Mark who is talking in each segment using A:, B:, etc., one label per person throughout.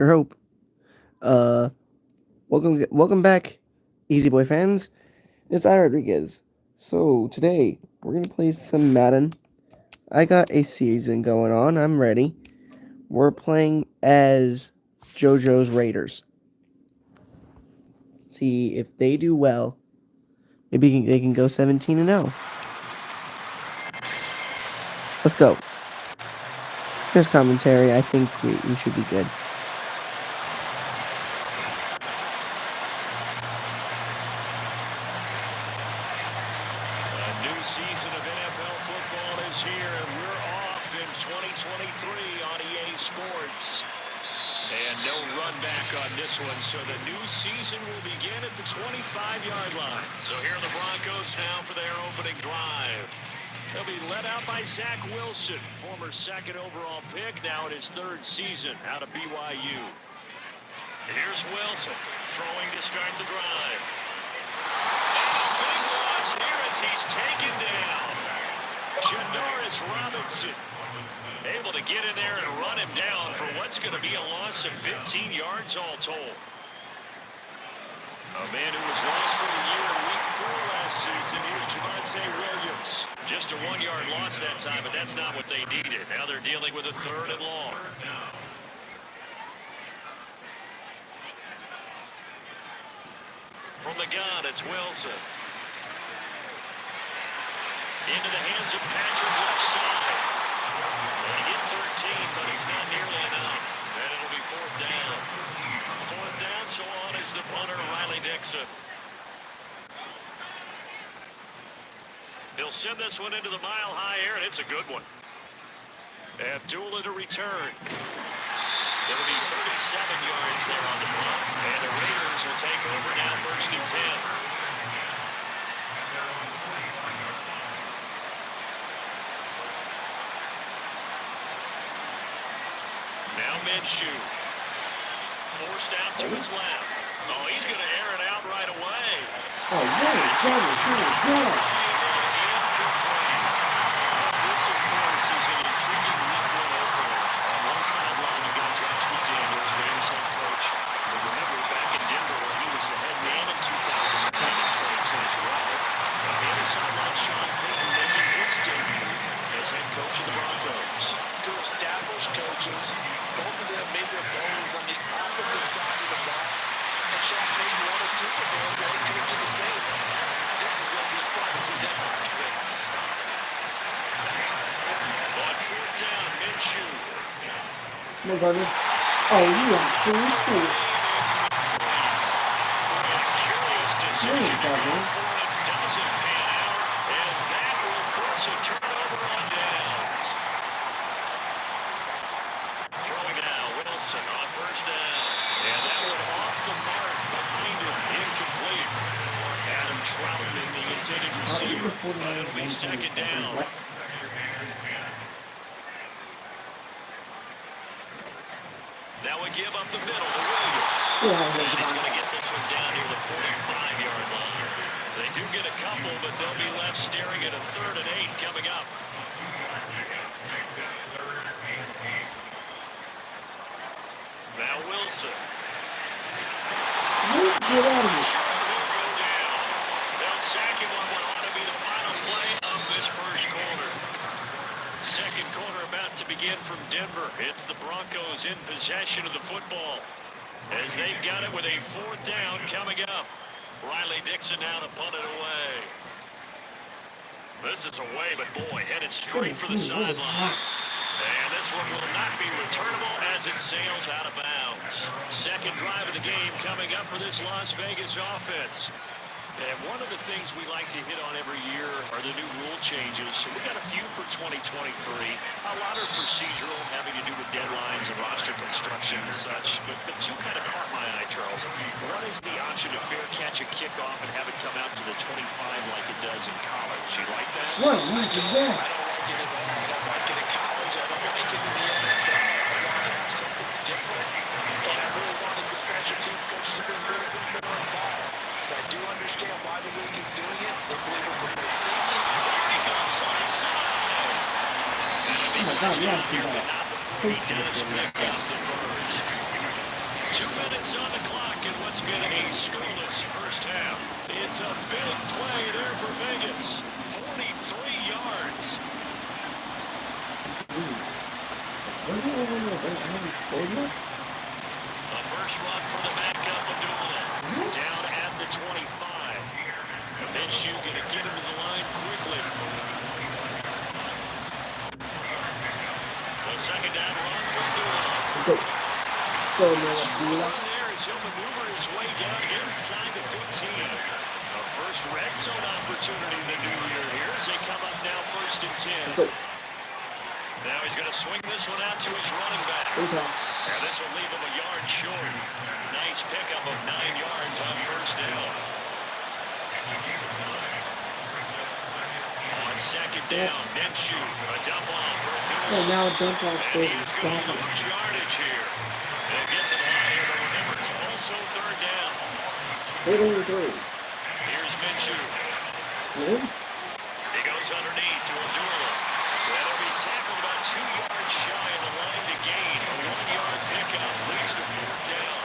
A: Your hope. Uh, welcome back, Easy Boy fans. It's I Rodriguez. So today we're gonna play some Madden. I got a season going on. I'm ready. We're playing as JoJo's Raiders. See if they do well. Maybe they can go 17-0. Let's go. Here's commentary. I think we should be good.
B: A new season of NFL football is here, and we're off in 2023 on EA Sports. And no run back on this one, so the new season will begin at the 25-yard line. So here are the Broncos now for their opening drive. They'll be led out by Zach Wilson, former second overall pick, now in his third season out of BYU. Here's Wilson, throwing to start the drive. Big loss here as he's taken down. Janoris Robinson able to get in there and run him down for what's going to be a loss of 15 yards all told. A man who was lost for the year in week 4 last season. Here's Javonte Williams. Just a 1-yard loss that time, but that's not what they needed. Now they're dealing with a 3rd and long. From the gun, it's Wilson. Into the hands of Patrick left side. They get 13, but it's not nearly enough. And it'll be 4th down. 4th down, so on is the punter, Riley Dixon. He'll send this one into the mile-high air, and it's a good one. Abdullah to return. It'll be 37 yards there on the punt. And the Raiders will take over now, 1st and 10. Now Minshew. Forced out to his left. Oh, he's going to air it out right away.
A: Oh, yeah.
B: This, of course, is an intriguing week 1 opener. On one sideline, you've got Josh McDaniels, Raiders head coach. But remember, back in Denver, where he was the head man in 2009 and 2010 as well. On the other sideline, Sean Payton making his debut as head coach of the Broncos.
C: Two established coaches. Both of them made their bones on the opposite side of the ball. And Sean Payton won a Super Bowl as head coach of the Saints. This is going to be fun to see that match race.
B: On 4th down, Minshew.
A: No, Gardner. Oh, you are cool.
B: Curious decision to go
A: Gardner.
B: for it. Doesn't pan out. And that will force a turnover on downs. Throwing now, Wilson on 1st down. And that one off the mark behind him. Incomplete. Adam Troutman, the intended receiver. But it'll be 2nd down. Now we give up the middle to Williams. And he's going to get this one down near the 45-yard line. They do get a couple, but they'll be left staring at a 3rd and 8 coming up. Now Wilson.
A: Get out of here.
B: Will go down. They'll sack him on what ought to be the final play of this 1st quarter. 2nd quarter about to begin from Denver. It's the Broncos in possession of the football as they've got it with a 4th down coming up. Riley Dixon now to punt it away. This is away, but boy, headed straight for the sidelines. And this one will not be returnable as it sails out of bounds. 2nd drive of the game coming up for this Las Vegas offense. And one of the things we like to hit on every year are the new rule changes. So we got a few for 2023. A lot are procedural, having to do with deadlines and roster construction and such. But two kind of caught my eye, Charles. One is the option to fair catch a kickoff and have it come out to the 25 like it does in college. You like that?
A: What? What is that?
C: I don't like it at all. I don't like it in college. I don't like it in the NFL. I want to have something different. And I really wanted the special teams coaches to be a little bit more involved. I do understand why the league is doing it. They believe it will promote safety.
B: There he goes on his side. That'll be touchdown here, but not before he does pick up the first. 2 minutes on the clock in what's been a scoreless first half. It's a big play there for Vegas. 43 yards. A first run for the backup, Abdullah. Down at the 25. Minshew going to get him to the line quickly. The second down run for Abdullah. Strong there as he'll maneuver his way down inside the 15. A first red zone opportunity in the new year here as they come up now 1st and 10. Now he's going to swing this one out to his running back. And this will leave him a yard short. Nice pickup of 9 yards on first down. On second down, Minshew, a dump off for Abdullah.
D: now a dump off
B: And he's going to lose yardage here. They'll get to the line here, but remember, it's also third down. Here's Minshew. He goes underneath to Abdullah. That'll be tackled about 2 yards shy of the line to gain. A 1-yard pickup leads to fourth down.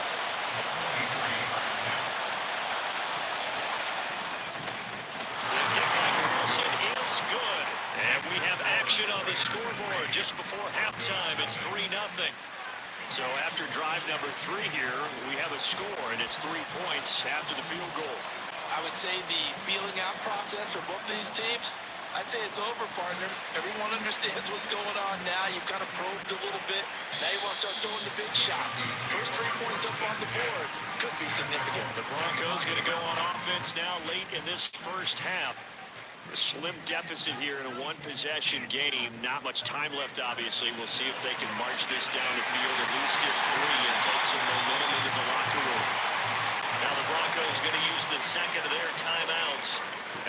B: The kick by Carlson is good. And we have action on the scoreboard just before halftime. It's 3-0. So after drive number 3 here, we have a score, and it's 3 points after the field goal.
C: I would say the feeling out process for both of these teams, I'd say it's over, partner. Everyone understands what's going on now. You've kind of probed a little bit. Now you want to start throwing the big shots. First 3 points up on the board could be significant.
B: The Broncos going to go on offense now late in this first half. A slim deficit here in a one-possession game. Not much time left, obviously. We'll see if they can march this down the field, at least get 3 and take some momentum into the locker room. Now the Broncos going to use the second of their timeouts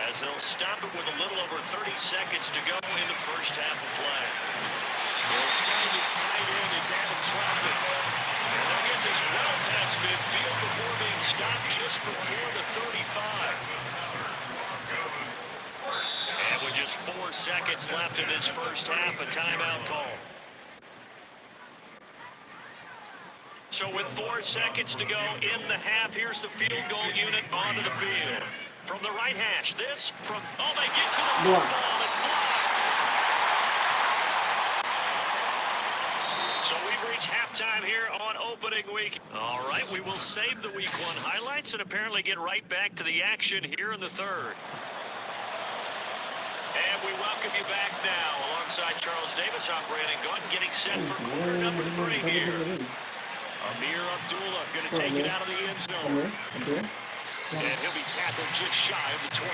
B: as they'll stop it with a little over 30 seconds to go in the first half of play. They'll find its tight end. It's Adam Troutman. And they'll get this well past midfield before being stopped just before the 35. And with just 4 seconds left in this first half, a timeout call. So with 4 seconds to go in the half, here's the field goal unit onto the field. From the right hash, this from, oh, they get to the football, it's blocked. So we've reached halftime here on opening week. All right, we will save the week 1 highlights and apparently get right back to the action here in the third. And we welcome you back now. Alongside Charles Davis, I'm Brandon Gaunt, getting set for quarter number 3 here. Amir Abdullah going to take it out of the end zone. And he'll be tackled just shy of the 25.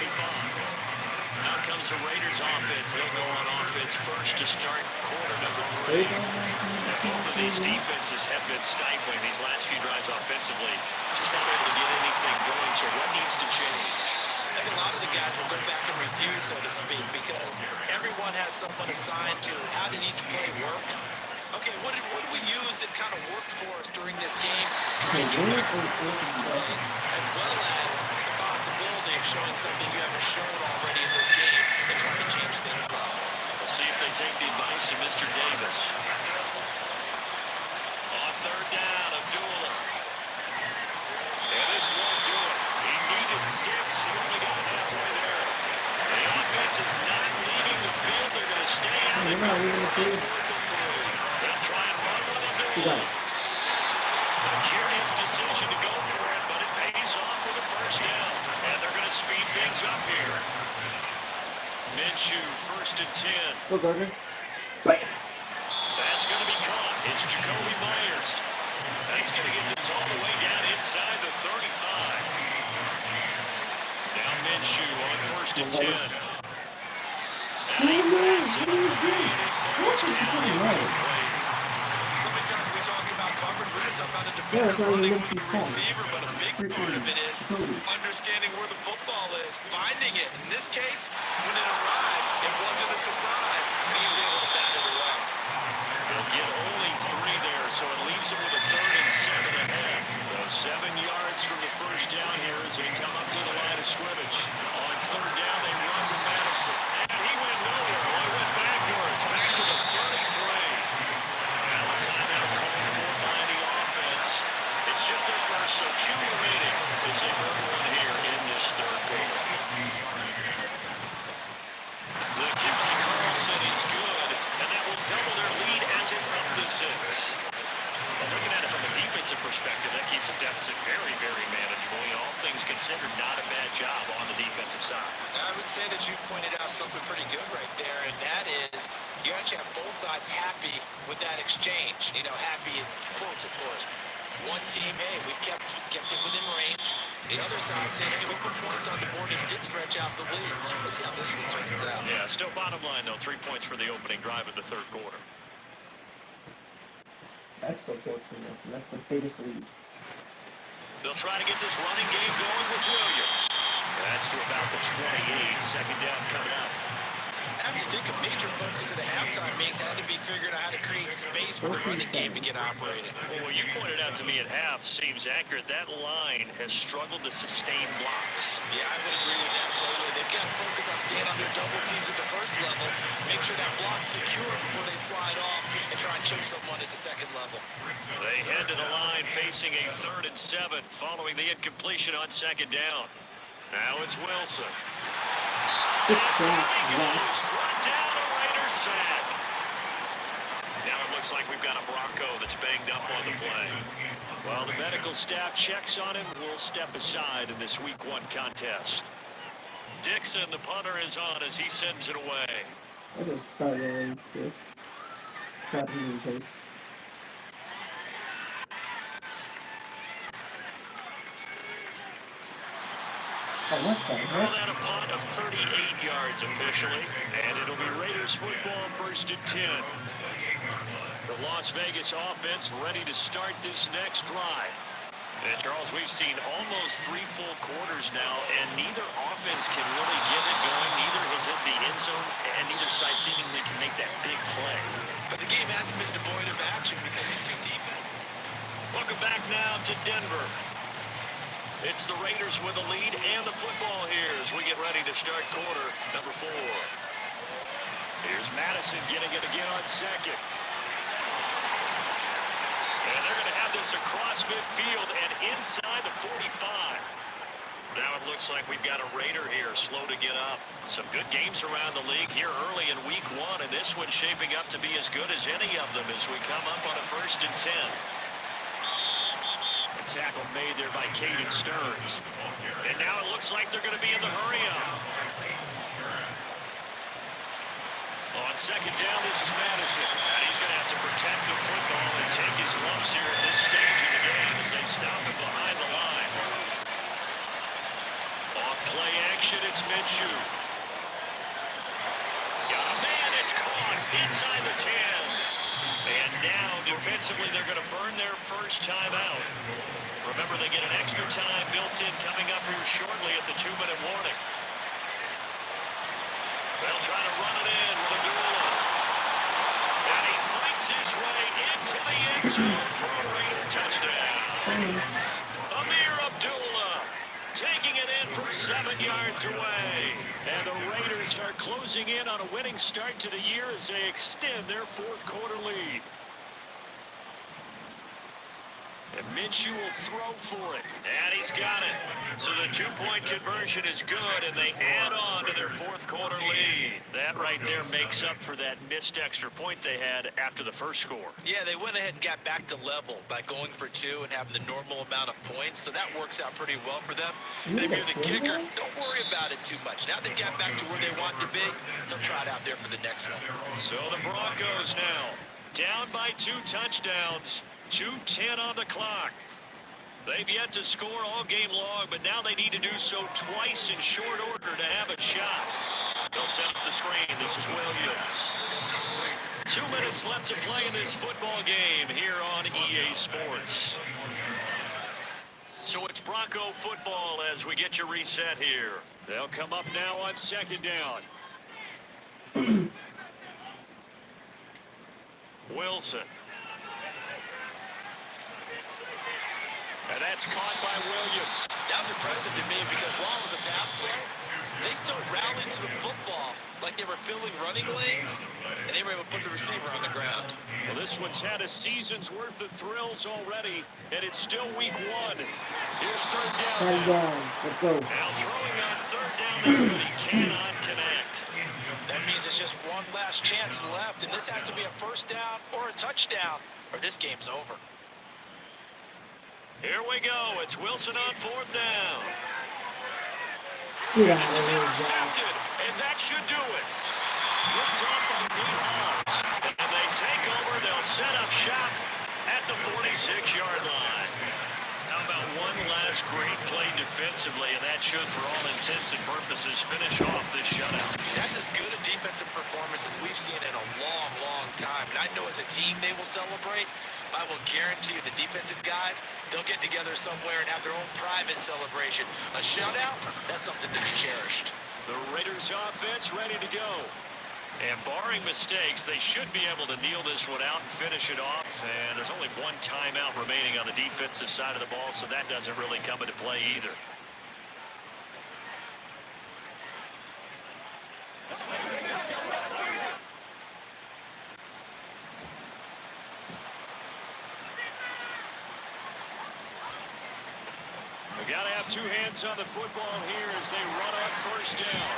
B: Now comes the Raiders offense. They'll go on offense first to start quarter number 3. And both of these defenses have been stifling these last few drives offensively. Just not able to get anything going, so what needs to change?
C: I think a lot of the guys will go back and review, so to speak, because everyone has someone assigned to how did each play work. Okay, what did we use that kind of worked for us during this game? Try and get back some of those plays, as well as the possibility of showing something you haven't shown already in this game and trying to change things up.
B: We'll see if they take the advice of Mr. Davis. On third down, Abdullah. And this won't do it. He needed 6. He only got halfway there. The offense is not leaving the field. They're going to stay out and go for it. They'll try and run with Abdullah. A curious decision to go for it, but it pays off for the first down. And they're going to speed things up here. Minshew, 1st and 10. That's going to be caught. It's Jacoby Myers. And he's going to get this all the way down inside the 35. Now Minshew on 1st and 10. And he passes it on first down.
C: So many times we talk about coverage, we're just talking about a defender running with the receiver, but a big part of it is understanding where the football is, finding it. In this case, when it arrived, it wasn't a surprise, and he was able to bat it away.
B: They'll get only 3 there, so it leaves him with a 3rd and 7 ahead. So 7 yards from the first down here as they come up to the line of scrimmage. On 3rd down, they run to Madison. And he went nowhere. He went backwards, back to the 33. Now a timeout called for by the offense. It's so 2 remaining as they burn one here in this third quarter. The kick by Carlson is good, and that will double their lead as it's up to 6. Well, looking at it from a defensive perspective, that keeps the deficit very, very manageable. All things considered, not a bad job on the defensive side.
C: I would say that you pointed out something pretty good right there, and that is you actually have both sides happy with that exchange. Happy in quotes, of course. One team, hey, we've kept it within range. The other side saying, hey, we put points on the board and did stretch out the lead. Let's see how this one turns out.
B: Yeah, still bottom line, though, 3 points for the opening drive of the third quarter.
A: That's so fortunate. That's the biggest lead.
B: They'll try to get this running game going with Williams. That's to about the 28. Second down coming up.
C: I have to think a major focus of the halftime meetings had to be figuring out how to create space for the running game to get operating.
B: Well, what you pointed out to me at half seems accurate. That line has struggled to sustain blocks.
C: Yeah, I would agree with that totally. They've got to focus on staying under double teams at the first level, make sure that block's secure before they slide off, and try and chip someone at the second level.
B: They head to the line facing a 3rd and 7 following the incompletion on second down. Now it's Wilson. Down he goes, brought down a Raiders sack. Now it looks like we've got a Bronco that's banged up on the play. While the medical staff checks on him, we'll step aside in this Week 1 contest. Dixon, the punter, is on as he sends it away.
A: I just sideline here. Got him in chase. What the heck?
B: Call that a punt of 38 yards officially, and it'll be Raiders football 1st and 10. The Las Vegas offense ready to start this next drive. And Charles, we've seen almost 3 full quarters now, and neither offense can really get it going. Neither has hit the end zone, and neither side seemingly can make that big play.
C: But the game hasn't been devoid of action because these two defenses.
B: Welcome back now to Denver. It's the Raiders with the lead and the football here as we get ready to start quarter number 4. Here's Madison getting it again on second. And they're going to have this across midfield and inside the 45. Now it looks like we've got a Raider here slow to get up. Some good games around the league here early in Week 1, and this one's shaping up to be as good as any of them as we come up on a 1st and 10. Tackle made there by Caden Stearns. And now it looks like they're going to be in the hurry-up. On second down, this is Madison. And he's going to have to protect the football and take his lumps here at this stage of the game as they stop him behind the line. Off play action, it's Minshew. Got a man, it's caught inside the 10. And now, defensively, they're going to burn their first time out. Remember, they get an extra time built in coming up here shortly at the 2-minute warning. They'll try to run it in with Abdullah. And he fights his way into the end zone for a Raider touchdown. Amir Abdullah taking it in from 7 yards away. And the Raiders are closing in on a winning start to the year as they extend their 4th quarter lead. And Minshew will throw for it. And he's got it. So the 2-point conversion is good, and they add on to their 4th quarter lead. That right there makes up for that missed extra point they had after the first score.
C: Yeah, they went ahead and got back to level by going for 2 and having the normal amount of points, so that works out pretty well for them. And if you're the kicker, don't worry about it too much. Now they got back to where they want to be, they'll try it out there for the next one.
B: So the Broncos now down by 2 touchdowns. 2:10 on the clock. They've yet to score all game long, but now they need to do so twice in short order to have a shot. They'll set up the screen. This is Williams. 2 minutes left to play in this football game here on EA Sports. So it's Bronco football as we get you reset here. They'll come up now on second down. Wilson. And that's caught by Williams.
C: That was impressive to me because while it was a pass play, they still rallied to the football like they were filling running lanes, and they were able to put the receiver on the ground.
B: Well, this one's had a season's worth of thrills already, and it's still week one. Here's third down.
A: Third down. Let's go.
B: Now throwing on third down there, but he cannot connect.
C: That means it's just one last chance left, and this has to be a first down or a touchdown, or this game's over.
B: Here we go. It's Wilson on fourth down.
A: Yeah,
B: This is intercepted, and that should do it. Good off by Boyz, and they take over. They'll set up shop at the 46-yard line. How about one last great play defensively, and that should, for all intents and purposes, finish off this shutout.
C: That's as good a defensive performance as we've seen in a long, long time. And I know as a team they will celebrate. I will guarantee you the defensive guys, they'll get together somewhere and have their own private celebration. A shutout, that's something to be cherished.
B: The Raiders offense ready to go. And barring mistakes, they should be able to kneel this one out and finish it off. And there's only one timeout remaining on the defensive side of the ball, so that doesn't really come into play either. We got to have two hands on the football here as they run on first down.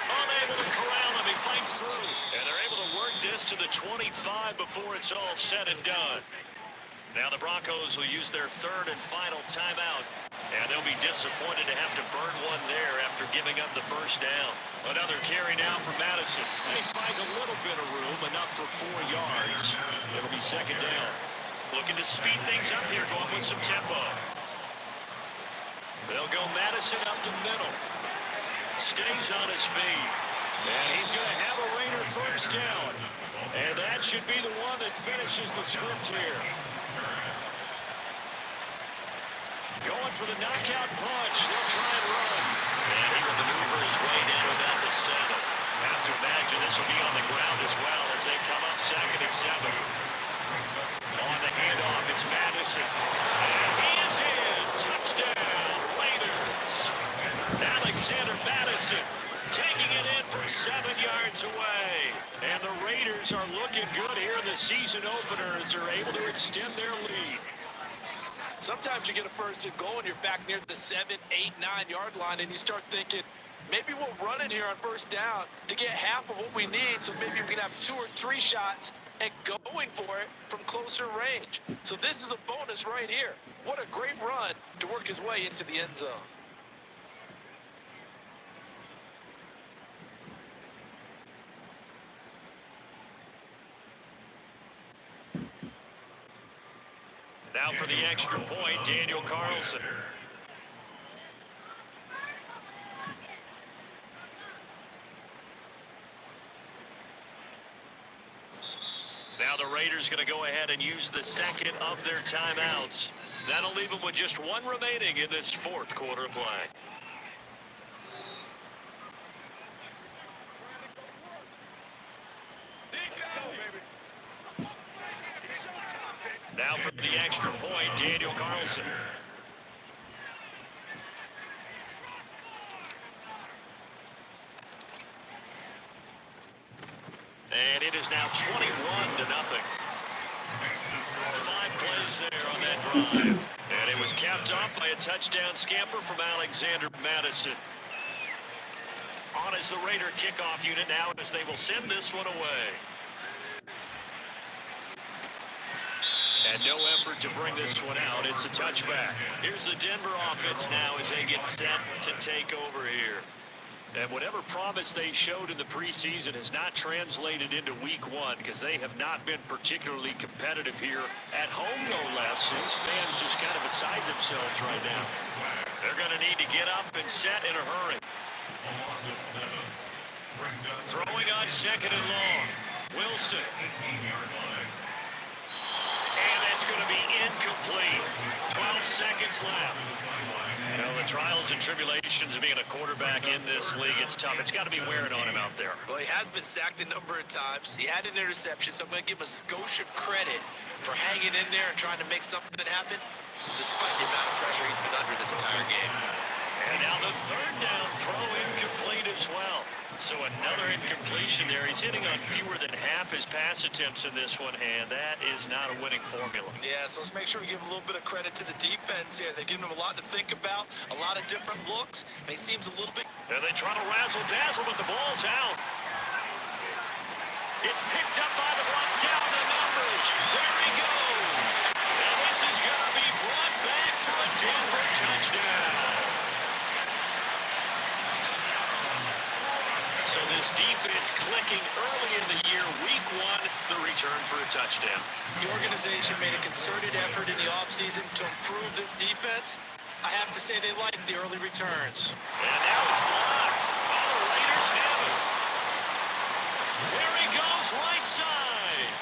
B: Unable to corral him, he fights through. And they're able to work this to the 25 before it's all said and done. Now the Broncos will use their third and final timeout. And they'll be disappointed to have to burn one there after giving up the first down. Another carry now for Madison. And he finds a little bit of room, enough for 4 yards. It'll be second down. Looking to speed things up here, going with some tempo. They'll go Madison up the middle. Stays on his feet. And he's going to have a Raider first down. And that should be the one that finishes the script here. Going for the knockout punch. They'll try and run. And he will maneuver his way down about the 7. Have to imagine this will be on the ground as well as they come up second and 7. On the handoff, it's Madison. And he is in. Touchdown, Raiders. Alexander Madison taking it in from 7 yards away. And the Raiders are looking good here in the season opener as they're able to extend their lead.
C: Sometimes you get a first and goal and you're back near the 7, 8, 9-yard line and you start thinking, maybe we'll run it here on first down to get half of what we need, so maybe we can have 2 or 3 shots and going for it from closer range. So this is a bonus right here. What a great run to work his way into the end zone.
B: Now for the extra point, Daniel Carlson. Now the Raiders going to go ahead and use the second of their timeouts. That'll leave them with just one remaining in this fourth quarter play. Now for the extra point, Daniel Carlson. And it is now 21-0. 5 plays there on that drive. And it was capped off by a touchdown scamper from Alexander Madison. On is the Raider kickoff unit now as they will send this one away. And no effort to bring this one out. It's a touchback. Here's the Denver offense now as they get set to take over here. And whatever promise they showed in the preseason has not translated into week one because they have not been particularly competitive here at home, no less. These fans just kind of beside themselves right now. They're going to need to get up and set in a hurry. Throwing on second and long. Wilson. And that's going to be incomplete. 12 seconds left. You know, the trials and tribulations of being a quarterback in this league, it's tough. It's got to be wearing on him out there.
C: Well, he has been sacked a number of times. He had an interception, so I'm going to give him a skosh of credit for hanging in there and trying to make something happen, despite the amount of pressure he's been under this entire game.
B: And now the third down throw incomplete as well. So another incompletion there. He's hitting on fewer than half his pass attempts in this one, and that is not a winning formula.
C: Yeah, so let's make sure we give a little bit of credit to the defense here. They're giving him a lot to think about, a lot of different looks, and he seems a little bit...
B: And they try to razzle-dazzle, but the ball's out. It's picked up by the block, down the numbers. There he goes. And this is going to be brought back for a Denver touchdown. So this defense clicking early in the year, week one, the return for a touchdown.
C: The organization made a concerted effort in the offseason to improve this defense. I have to say they like the early returns.
B: And now it's blocked. Oh, the Raiders have it. There he goes, right side.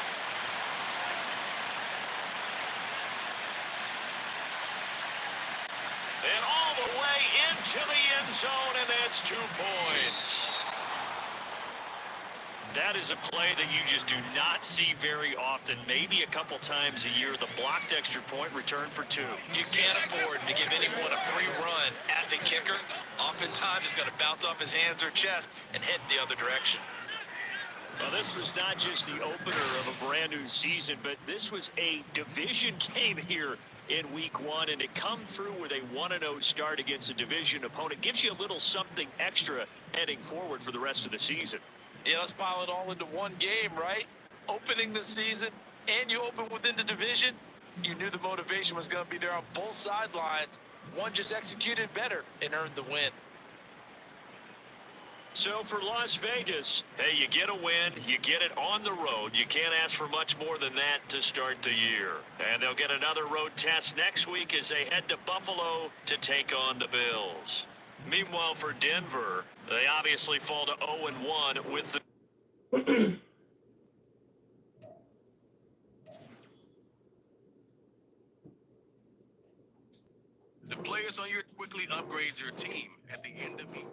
B: And all the way into the end zone, and that's 2 points. That is a play that you just do not see very often, maybe a couple times a year. The blocked extra point return for 2.
C: You can't afford to give anyone a free run at the kicker. Oftentimes, he's going to bounce off his hands or chest and head the other direction.
B: Well, this was not just the opener of a brand new season, but this was a division game here in week one, and to come through with a 1-0 start against a division opponent gives you a little something extra heading forward for the rest of the season.
C: Yeah, let's pile it all into one game, right? Opening the season, and you open within the division. You knew the motivation was going to be there on both sidelines. One just executed better and earned the win.
B: So for Las Vegas, hey, you get a win, you get it on the road. You can't ask for much more than that to start the year. And they'll get another road test next week as they head to Buffalo to take on the Bills. Meanwhile, for Denver, they obviously fall to 0-1 with the...
D: The players on your quickly upgrades your team at the end of each.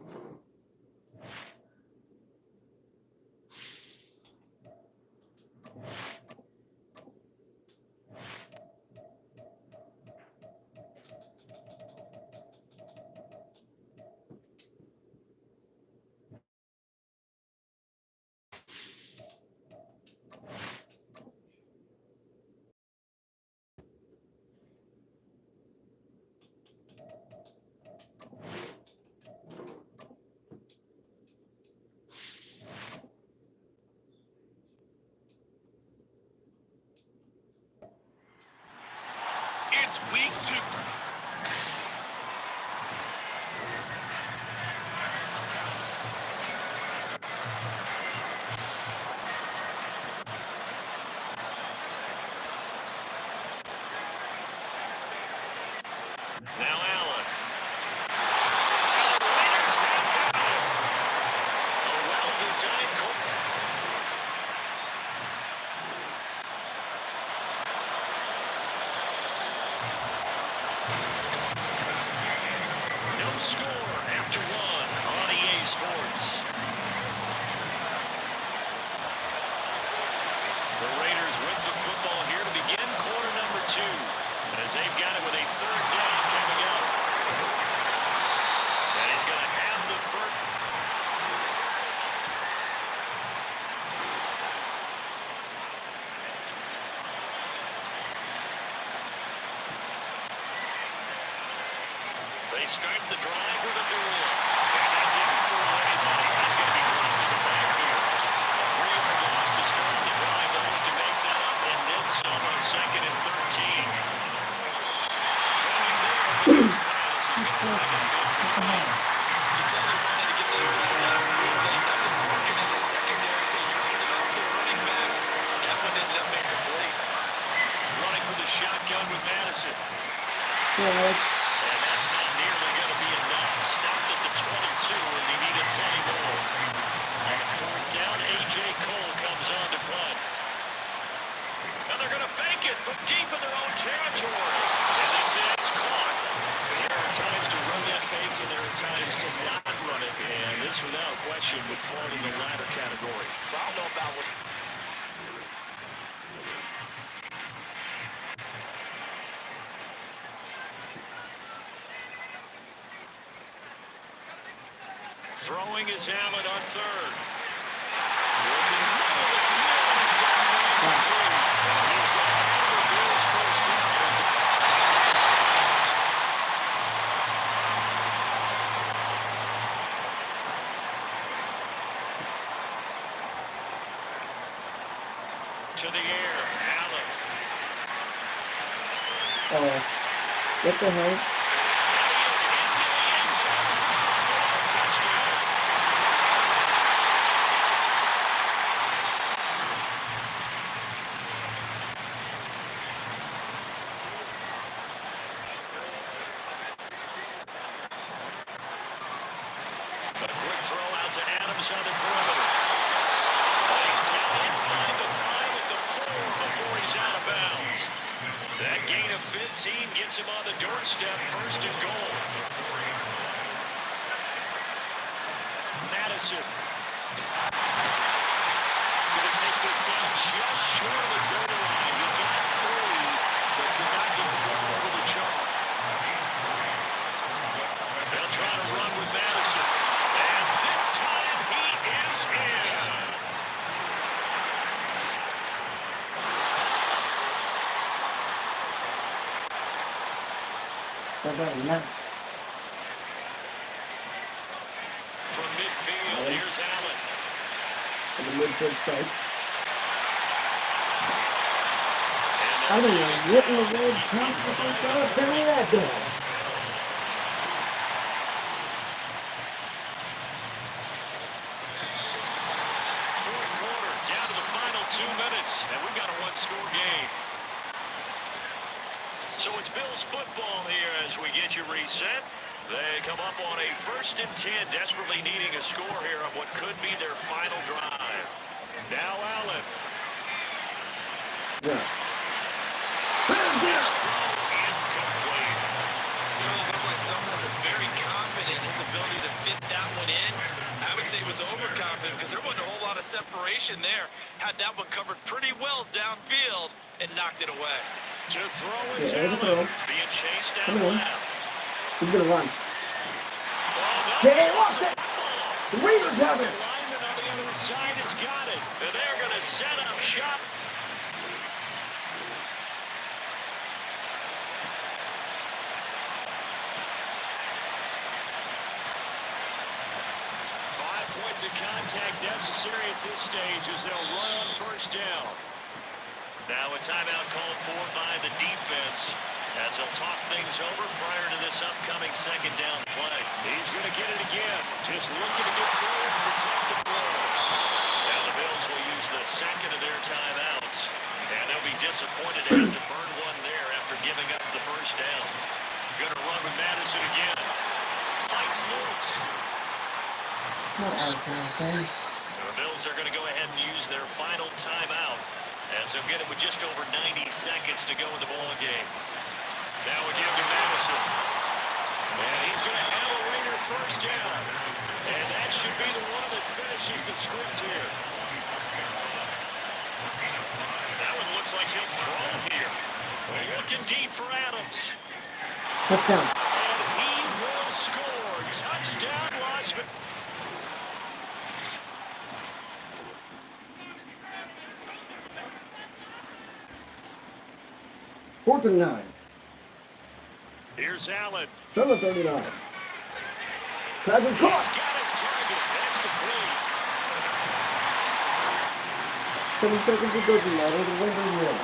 D: It's week 2.
B: Now Allen. And the Raiders have got it. A well-designed goal. No score after 1 on EA Sports. The Raiders with the football here to begin quarter number 2. As they've got it with a third down coming up. And he's going to have the first. They start the drive with a door. And that didn't fool anybody. He's going to be dropped to the backfield. A 3-yard loss to start the drive. They look to make that up and then some on 2nd and 13. Throwing there. This pass is going to run in good for him.
C: You tell me wanted to get that ball downfield. They had nothing working in the secondary, so he dropped it up to the running back. That one ended up incomplete.
B: Running for the shotgun with Madison.
A: Yeah,
B: And that's not nearly going to be enough. Stopped at the 22, and he needed plenty more. On 4th down, A.J. Cole comes on to punt. And they're going to fake it from deep in their own territory. And they say it's caught. There are times to run that fake, and there are times to not run it. And this, without question, would fall in the latter category.
C: But I don't know about what...
B: Throwing is Allen on third. Looking middle of the field. He's got an incomplete. He's got the Bills first down. To the air, Allen.
A: Oh, what the hell?
B: He is into the end zone for a touchdown. A quick throw out to Adams on the perimeter. He's down inside the 5 at the 4 before he's out of bounds. That gain of 15 gets him on the doorstep, first and goal. Madison. Going to take this down just short of the goal line. He got 3, but could not get the ball over the chalk. They'll try to run with Madison. And this time he is in. From midfield, here's Allen.
A: For the midfield strike.
B: And
A: I don't know what in the world Thompson got up there with that dog.
B: fourth quarter, down to the final 2 minutes, and we've got a one-score game. So it's Bills football here as we get you reset. They come up on a 1st and 10, desperately needing a score here on what could be their final drive. Now Allen.
A: Yeah.
B: His throw incomplete.
C: So he looked like someone who's very confident in his ability to fit that one in. I would say he was overconfident because there wasn't a whole lot of separation there. Had that one covered pretty well downfield and knocked it away.
B: To throw is
A: Yeah,
B: Allen. Being chased down
A: Come on.
B: left.
A: He's gonna run.
B: Oh, no.
A: Jay lost it. The Raiders have
B: The
A: it.
B: lineman on the other side has got it. And they're going to set up shop. Points of contact necessary at this stage as they'll run on first down. Now a timeout called for by the defense as they'll talk things over prior to this upcoming second down play. He's going to get it again. Just looking to get forward and protect the ball. Now the Bills will use the second of their timeouts. And they'll be disappointed to have to burn one there after giving up the first down. Going to run with Madison again. Fights loose. The Bills are going to go ahead and use their final timeout as they'll get it with just over 90 seconds to go in the ball game. Now again to Madison. And he's going to have a Raider first down. And that should be the one that finishes the script here. That one looks like he'll throw here. Looking deep for Adams.
A: Touchdown.
B: And he will score. Touchdown, Las Vegas.
A: Fourth and 9.
B: Here's Allen.
A: From the 39. Pass is
B: He's
A: caught.
B: got his target. That's complete.
A: 7 seconds to go to now. There's a win here.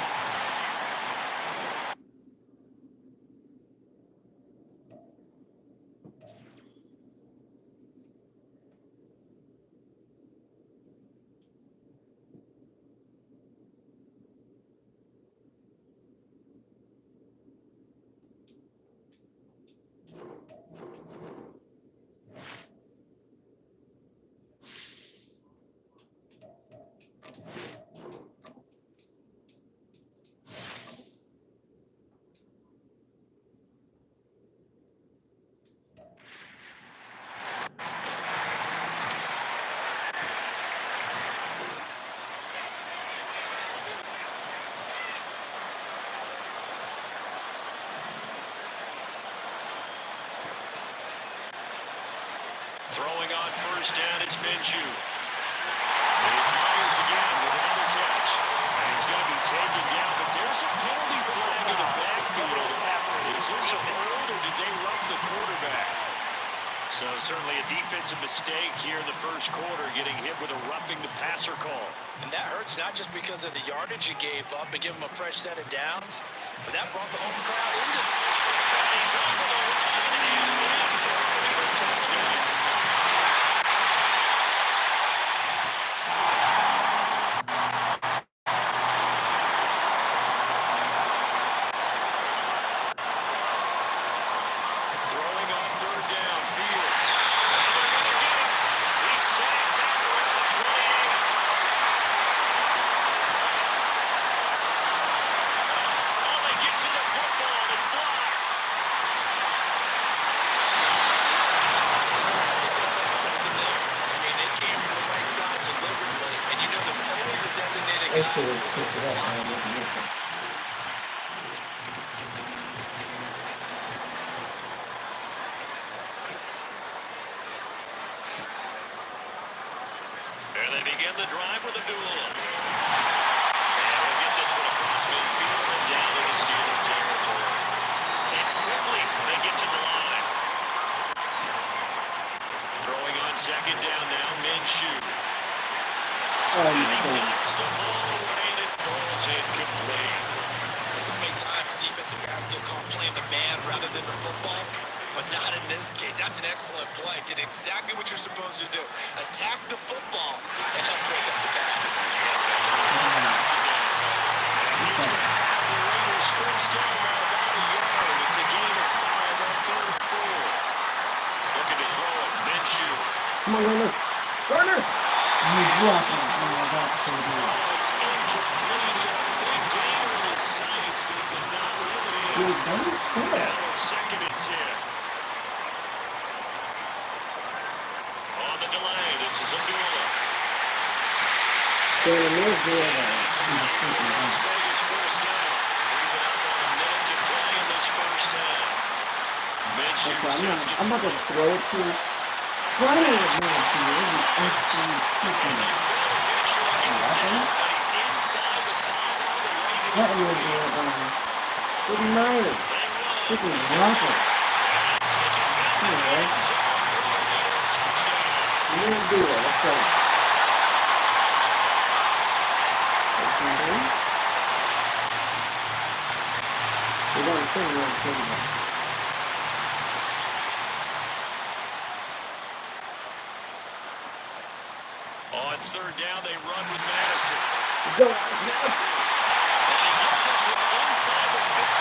B: Throwing on first down is Minshew. It's Myers again with another catch. And he's going to be taken down, but there's a penalty flag in the backfield. Is this a hold or did they rough the quarterback? So certainly a defensive mistake here in the first quarter, getting hit with a roughing the passer call.
C: And that hurts not just because of the yardage you gave up and give him a fresh set of downs, but that brought the home crowd into it.
B: And he's over the line and in for a touchdown. Throwing on third down, Fields. And they're going to get him. He's sacked back around the 28. Oh, they get to the football. It's blocked.
C: They said something there. I mean, they came from the right side deliberately, and you know there's always a designated guy who goes in line.
B: And they begin the drive with a duel. And they'll get this one across midfield and down into Steeler territory. And quickly they get to the line. Throwing on second down now, Minshew. And he knocks the ball away and it falls incomplete.
C: So many times defensive guys get caught playing the man rather than the football, but not in this case. That's an excellent play. Did exactly what you're supposed to do. Attack the football and help break up the pass.
B: Knocks it down. And he's going to have the Raiders first down by about a yard. It's a gain of 5 on third and 4. Looking to throw it, Minshew.
A: Come on, Garner. Garner! You blocked it. Oh, my God. So good.
B: It's incomplete. Big gainer in his sights, but not really.
A: Dude, that was sad.
B: Now second and 10. On the delay, this is Abdullah.
A: So, the next day,
B: Las Vegas first down. Creeping up on a minute to play in this first half. Minshew sets to
A: I'm about to throw it to you. Why do I want to do it? Actually, kicking it.
B: eventually get down, but he's inside the 5 on the way to
A: That
B: the
A: was
B: 3.
A: good night.
B: They run.
A: Freaking drop it.
B: Taking down the
A: Anyway.
B: end zone for a Raider touchdown.
A: You didn't do it. Let's go. We got a thing we're talking about.
B: On third down, they run with Madison.
A: Go.
B: And he gets this one inside the 50.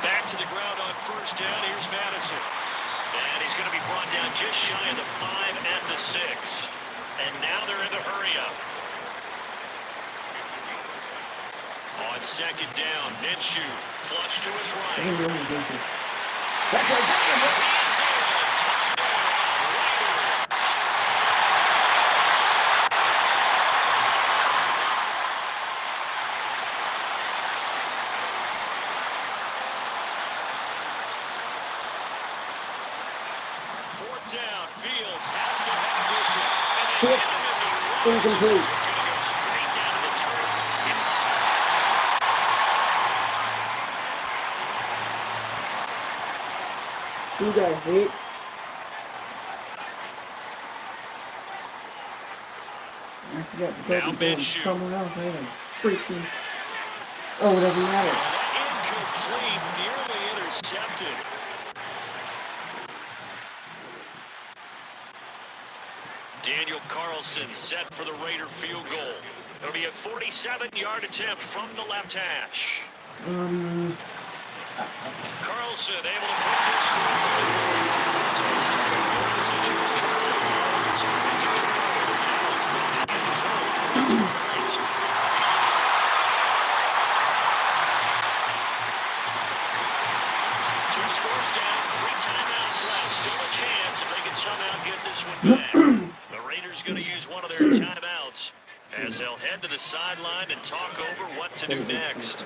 B: Back to the ground on first down. Here's Madison. And he's going to be brought down just shy of the 5 at the 6. And now they're in the hurry up. On second down, Minshew flush to his right. He's in. Touchdown, Raiders. Fourth down, Fields has to have this one. And they hit him as he throws.
A: Incomplete.
B: It's going to go straight down to the turf.
A: You guys hit. I forgot to
B: Now
A: go to
B: Minshew.
A: somewhere else. I had a freaking. Oh, it doesn't matter.
B: Incomplete, nearly intercepted. Daniel Carlson set for the Raider field goal. It'll be a 47-yard attempt from the left hash. Carlson able to put this one to his starting field position. Is Charlie Fields. As a turnover now, it's moving in his own. Two scores down, 3 timeouts left. Still a chance if they can somehow get this one back. The Raiders going to use one of their timeouts as they'll head to the sideline and talk over what to do next.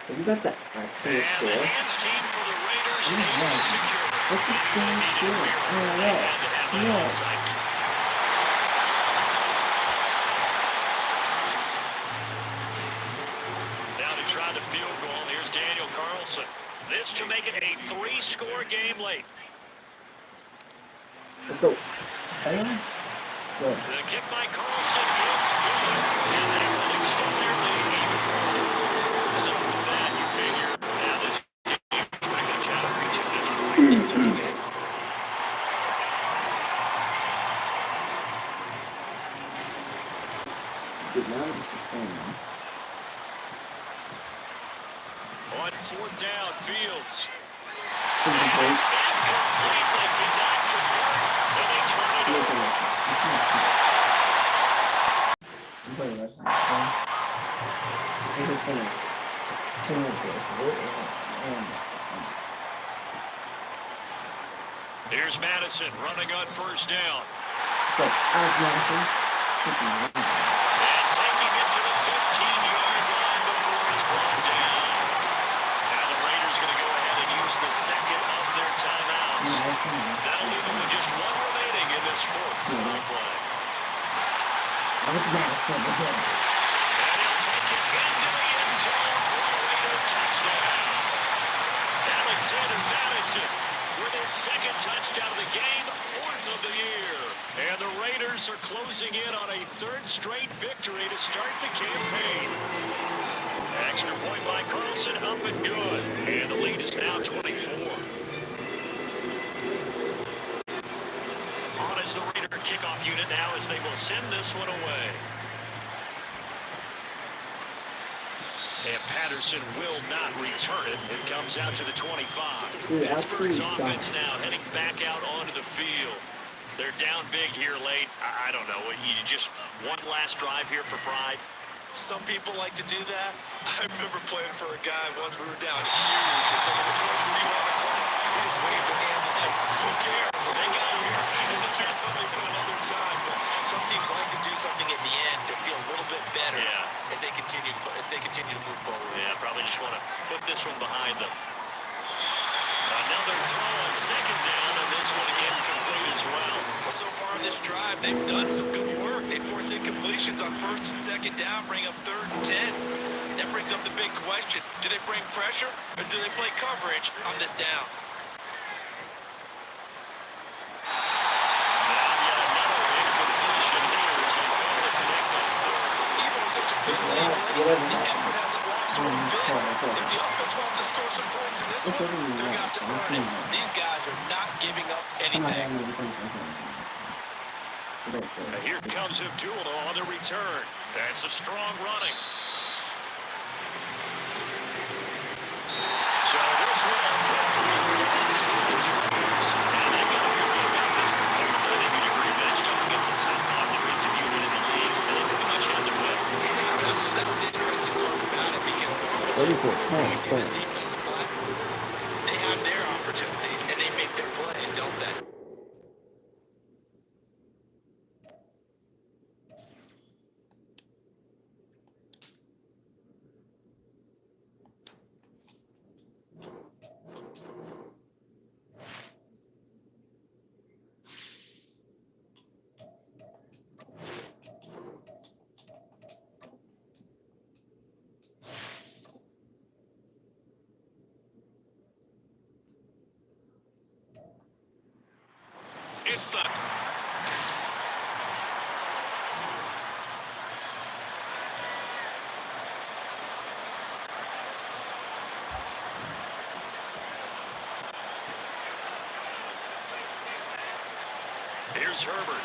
A: Have you got that actual
B: And the
A: score?
B: hands team for the Raiders able to secure it.
A: What's the score?
B: They had to have that onside kick. Now to try the field goal. Here's Daniel Carlson. This to make it a 3-score game late.
A: Let's go. Go.
B: The kick by Carlson is good. And they will extend their lead even further. So with that, you figure now this game is back to try to reach at this point.
A: Good, now it's the same.
B: On 4th down, Fields.
A: Good.
B: It's incomplete. They cannot convert, and they turn it over.
A: I'm playing the rest of the game. This is gonna sing it to us.
B: Here's Madison running on 1st down.
A: So, Alex Madison.
B: And taking it to the 15-yard line before it's brought down. Now the Raiders going to go ahead and use the second of their timeouts. That'll leave them with just one remaining in this 4th quarter play.
A: Alex Madison is in.
B: And he'll take it into the end zone for a Raider touchdown. Alexander Madison with his 2nd touchdown of the game, 4th of the year. And the Raiders are closing in on a 3rd straight victory to start the campaign. Extra point by Carlson, up and good. And the lead is now 24. On is the Raider kickoff unit now as they will send this one away. And Patterson will not return it. It comes out to the 25. Pittsburgh's offense now heading back out onto the field. They're down big here late. I don't know. You just one last drive here for pride.
C: Some people like to do that. I remember playing for a guy once we were down huge. And someone said, "Coach, what do you want to call?" He just waved the hand like, "Who cares? They got here." And we'll do something some other time. But some teams like to do something at the end to feel a little bit better as they continue to move forward.
B: Yeah, probably just want to put this one behind them. Another throw on 2nd down, and this one incomplete as well.
C: Well, so far in this drive, they've done some good work. They force incompletions on 1st and 2nd down, bring up 3rd and 10. That brings up the big question. Do they bring pressure, or do they play coverage on this down?
B: Now yet another incompletion here as they fail to connect on 3rd.
C: Even with such a big lead, the effort hasn't lost one bit. If the offense wants to score some points in this one, they're going to have to earn it. These guys are not giving up anything.
B: And here comes Abdullah on the return. That's a strong running. So this one on victory for the Las Vegas Raiders. And they've got to feel good about this performance. I think you'd agree, matched up against a top 5 defensive unit in the league, and they pretty much had their way.
C: That was the interesting part about it, because normally when you see this defense play, they have their opportunities and they make their plays, don't they?
D: It's the
B: Here's Herbert.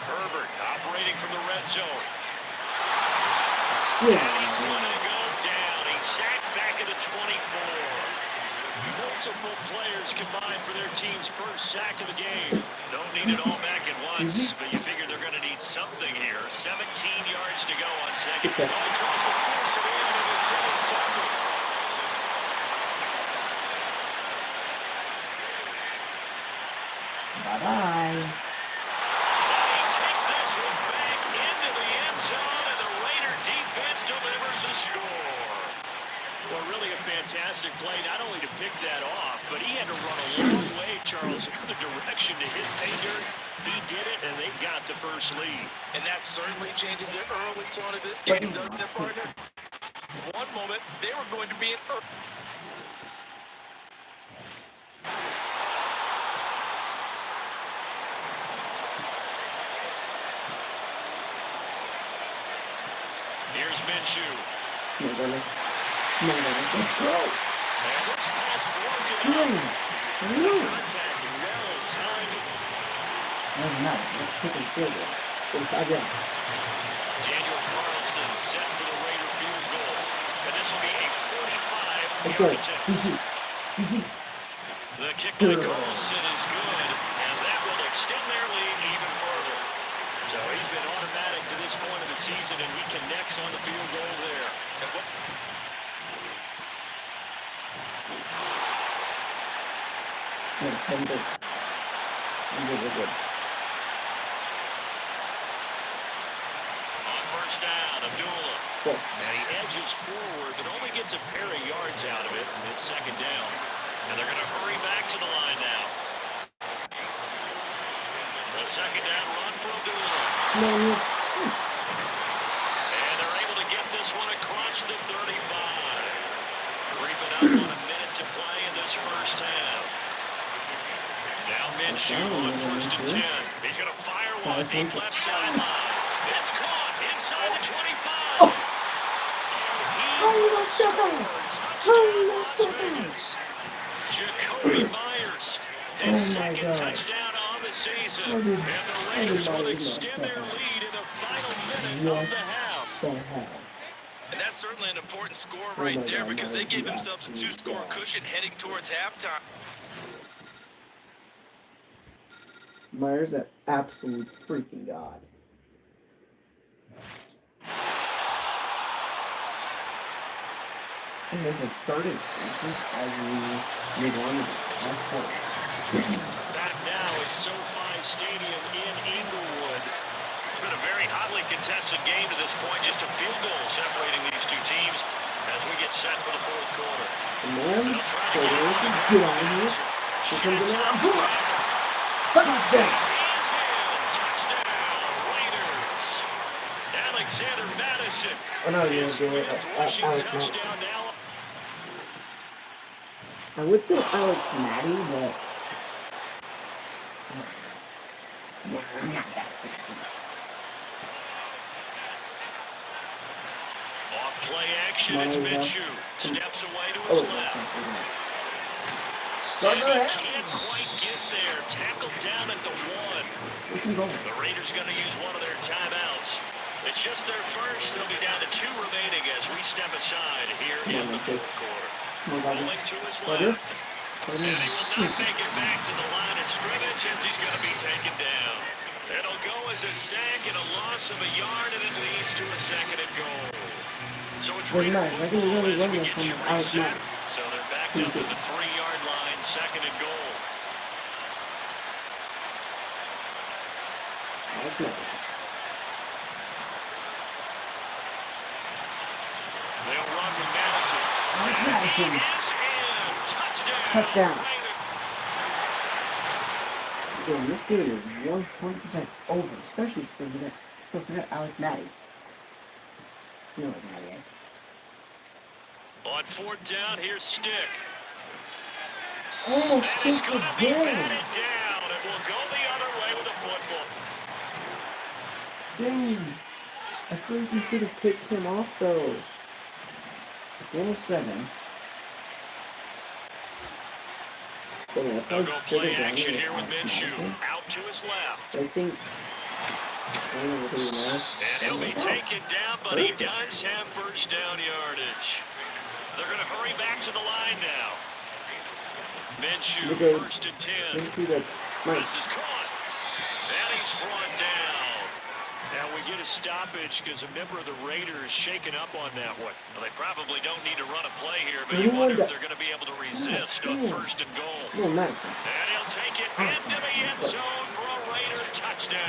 B: Herbert operating from the red zone. And he's going to go down. He's sacked back at the 24. Multiple players combined for their team's first sack of the game. Don't need it all back at once, but you figure they're going to need something here. 17 yards to go on second. Oh, he tries to force it in, and it's intercepted.
E: Bye-bye.
B: He takes this one back into the end zone, and the Raider defense delivers a score. Well, really a fantastic play, not only to pick that off, but he had to run a long way, Charles, in the direction to hit pay dirt. He did it, and they got the first lead.
C: And that certainly changes the early tone of this game, doesn't it, partner? One moment, they were going to be an
B: Here's Minshew.
E: Come on, brother. Come on, brother. Let's go.
B: And this pass broken up. Contact well timed.
E: Doesn't matter. Let's kick and field goal. 45 yards.
B: Daniel Carlson set for the Raider field goal. And this will be a 45-yard
E: Let's go.
B: attempt.
E: DC.
B: The kick by Carlson is good, and that will extend their lead even further. So he's been automatic to this point of the season, and he connects on the field goal there.
E: I'm good. We're good.
B: On first down, Abdullah.
E: Go.
B: And he edges forward, but only gets a pair of yards out of it, and it's second down. And they're going to hurry back to the line now. The second down run for Abdullah.
E: No.
B: And they're able to get this one across the 35. Creeping up on a minute to play in this first half. Now Minshew on first and 10. He's going to fire one deep left sideline. It's caught inside the 25. And he will score. Touchdown Las Vegas. Jacoby Myers, his second touchdown on the season. And the Raiders will extend their lead in the final minute of the half.
C: And that's certainly an important score right there because they gave themselves a 2-score cushion heading towards halftime.
E: Myers, an absolute freaking god. And there's a third instance as we move on to the last part.
B: Back now at SoFi Stadium in Inglewood. It's been a very hotly contested game to this point. Just a field goal separating these two teams as we get set for the fourth quarter.
E: And then,
B: They'll try to
E: so
B: get
E: we're
B: it on the
E: get on here.
B: Shoots off the tackle.
E: Touchdown!
B: He's in. Touchdown, Raiders. Alexander Madison.
E: Oh, no, you're
B: His
E: doing it.
B: fifth rushing
E: Alex
B: touchdown
E: Madison.
B: now.
E: I would say Alex Matty, but I'm not that freaking.
B: Off play action, it's Minshew. Steps away to his left. And he can't quite get there. Tackled down at the 1. The Raiders going to use one of their timeouts. It's just their first. They'll be down to 2 remaining as we step aside here in the fourth quarter. Rolling to his left. And he will not make it back to the line of scrimmage as he's going to be taken down. It'll go as a sack and a loss of a yard, and it leads to a second and goal. So it's Raider football as we get you reset. So they're backed up to the 3-yard line, second and goal. They'll run with Madison.
E: Madison.
B: He is in.
E: Touchdown. Damn, this game is 100% over, especially because we got Alex Matty. You know what Matty is.
B: On fourth down, here's Stick.
E: Oh,
B: And it's
E: Stick
B: going to be
E: again.
B: batted down, and we'll go the other way with the football.
E: Dang. I think we should have picked him off, though. 107.
B: They'll go play action here with Minshew. Out to his left.
E: I think.
B: And he'll be taken down, but he does have first down yardage. They're going to hurry back to the line now. Minshew,
A: Look at-
B: 1st and 10.
A: Minshew that
B: This is caught. And he's brought down. Now we get a stoppage because a member of the Raiders shaken up on that one. Well, they probably don't need to run a play here, but you wonder if they're going to be able to resist on 1st and goal.
A: No, not.
B: And he'll take it into the end zone for a Raider touchdown.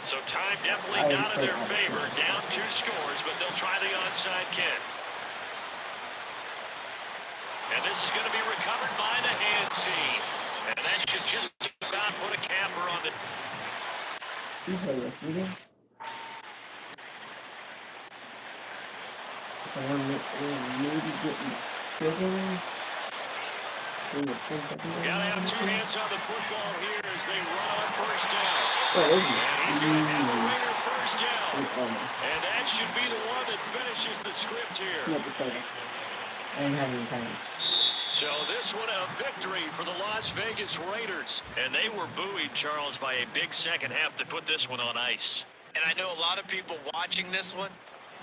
B: So time definitely not in their favor. Down 2 scores, but they'll try the onside kick. And this is going to be recovered by the hand team. And that should just about put a capper on the... Gotta have 2 hands on the football here as they run on 1st down. And he's going to have a Raider 1st down. And that should be the one that finishes the script here.
E: I didn't have any time.
B: So this one a victory for the Las Vegas Raiders. And they were buoyed, Charles, by a big second half to put this one on ice.
C: And I know a lot of people watching this one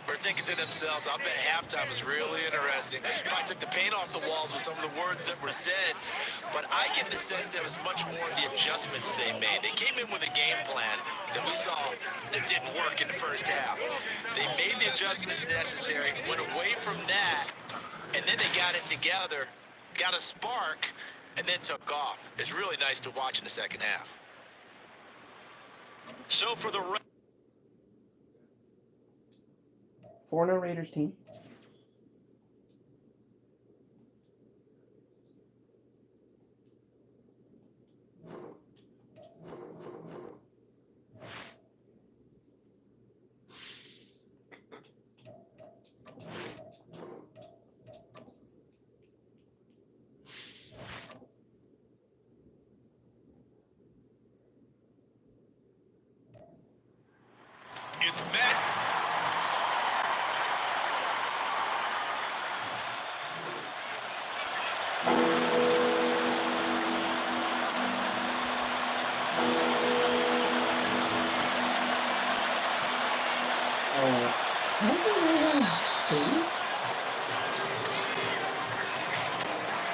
C: are thinking to themselves, I bet halftime was really interesting. I took the paint off the walls with some of the words that were said, but I get the sense it was much more the adjustments they made. They came in with a game plan that we saw that didn't work in the first half. They made the adjustments necessary, went away from that, and then they got it together, got a spark, and then took off. It's really nice to watch in the second half.
B: So for the
E: 4-0 Raiders team.
C: It's met.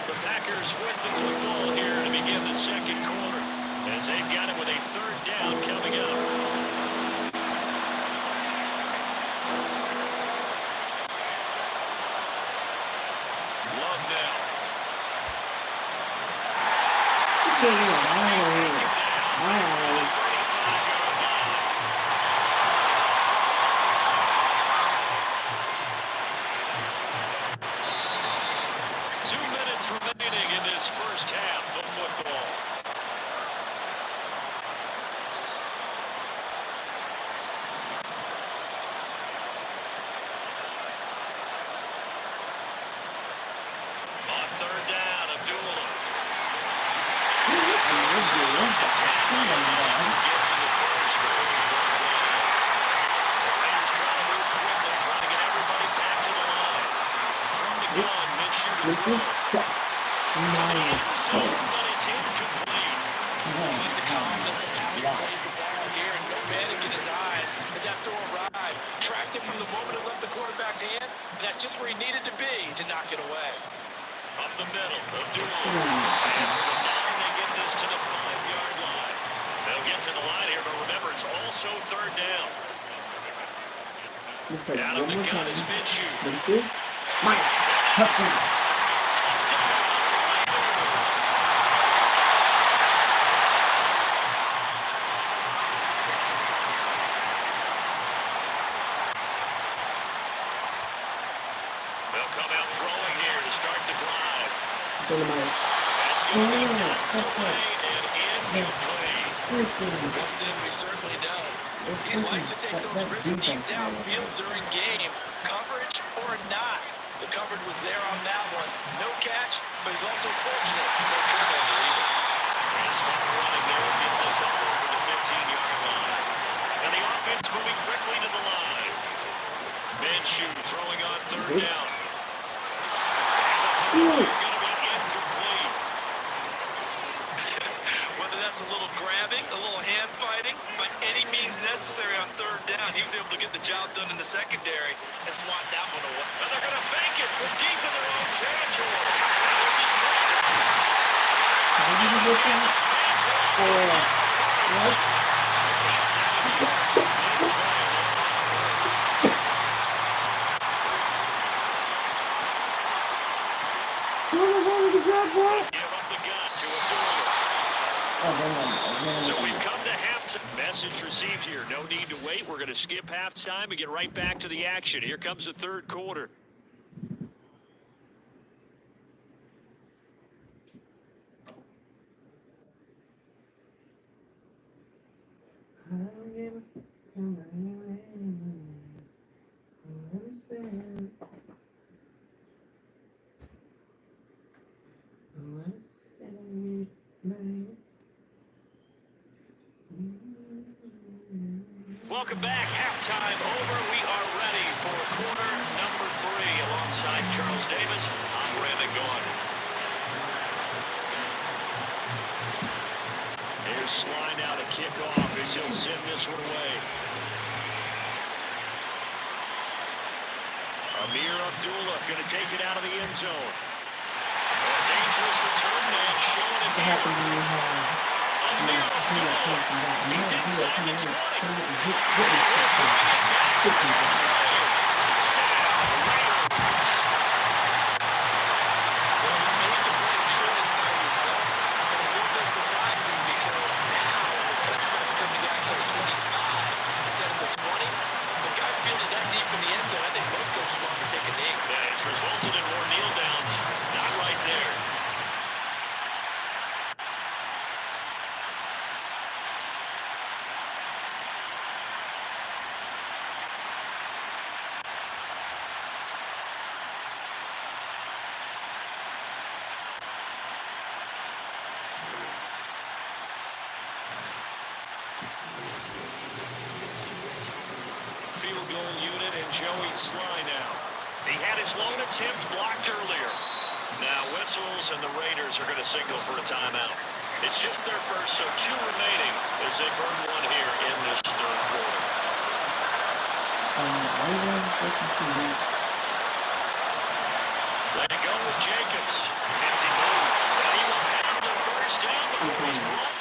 B: The Packers with the football here to begin the second quarter as they've got it with a 3rd down coming up. Love now. Two minutes remaining in this first half of football. On 3rd down, Abdullah. Gets in the first before he's brought down. The Raiders trying to move quickly, trying to get everybody back to the line. From the gun, Minshew to throw. So, but it's incomplete.
C: Like the calmness of how he played the ball here and no panic in his eyes as that throw arrived. Tracked it from the moment it left the quarterback's hand, and that's just where he needed to be to knock it away.
B: Up the middle, Abdullah. And from the 9, they get this to the 5-yard line. They'll get to the line here, but remember, it's also 3rd down. Out of the gun is Minshew. Touchdown. They'll come out throwing here to start the drive. That's going to be delayed and incomplete.
C: One thing we certainly know, he likes to take those risks deep downfield during games, coverage or not. The coverage was there on that one. No catch, but he's also fortunate. No turnover either.
B: This one running there gets us up over the 15-yard line. And the offense moving quickly to the line. Minshew throwing on 3rd down. And the throw going to be incomplete.
C: Whether that's wants a little grabbing, a little hand fighting, by any means necessary on third down. He was able to get the job done in the secondary and swat that one away.
B: And they're going to fake it from deep in their own territory. This is great.
E: How did you get that? What?
B: 27 yards of big play. Give up the gun to Abdullah. So we've come to halftime. Message received here. No need to wait. We're going to skip halftime and get right back to the action. Here comes the third quarter. Welcome back. Halftime over. We are ready for quarter number 3. Alongside Charles Davis, I'm Brandon Gaughan. Here's Sly now to kick off as he'll send this one away. Amir Abdullah going to take it out of the end zone. A dangerous return man showing it here. Amir Abdullah. He's inside the 20. It's resulted in more kneel downs. Not right there. Field goal unit and Joey Sly now. He had his lone attempt blocked earlier. Now whistles and the Raiders are going to signal for a timeout. It's just their first, so 2 remaining as they burn one here in this third quarter. Let it go with Jacobs. Nifty move. And he will have the first down before he's brought.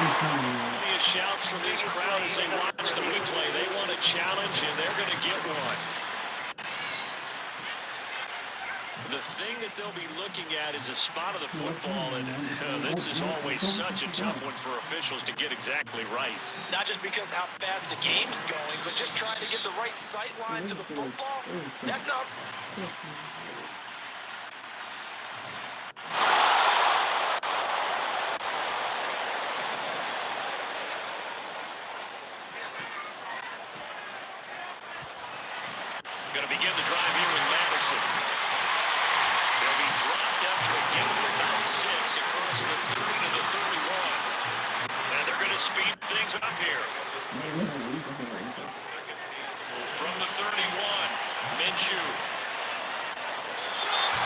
B: These shouts from this crowd as they watch the replay. They want a challenge, and they're going to get one. The thing that they'll be looking at is a spot of the football, and this is always such a tough one for officials to get exactly right.
C: Not just because how fast the game's going, but just trying to get the right sight line to the football. That's not...
B: Going to begin the drive here with Madison. They'll be dropped after a gain of about 6 across the 30 to the 31. And they're going to speed things up here. From the 31, Minshew.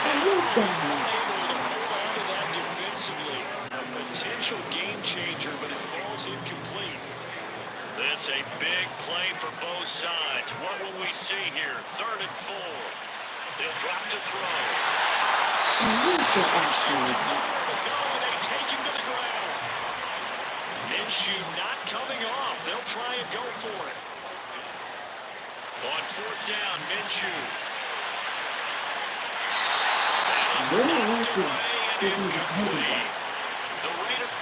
B: Able to hold on to that defensively. A potential game changer, but it falls incomplete. This a big play for both sides. What will we see here? 3rd and 4. They'll drop to throw. They take him to the ground. Minshew not coming off. They'll try and go for it. On 4th down, Minshew. That is knocked away and incomplete. The Raiders.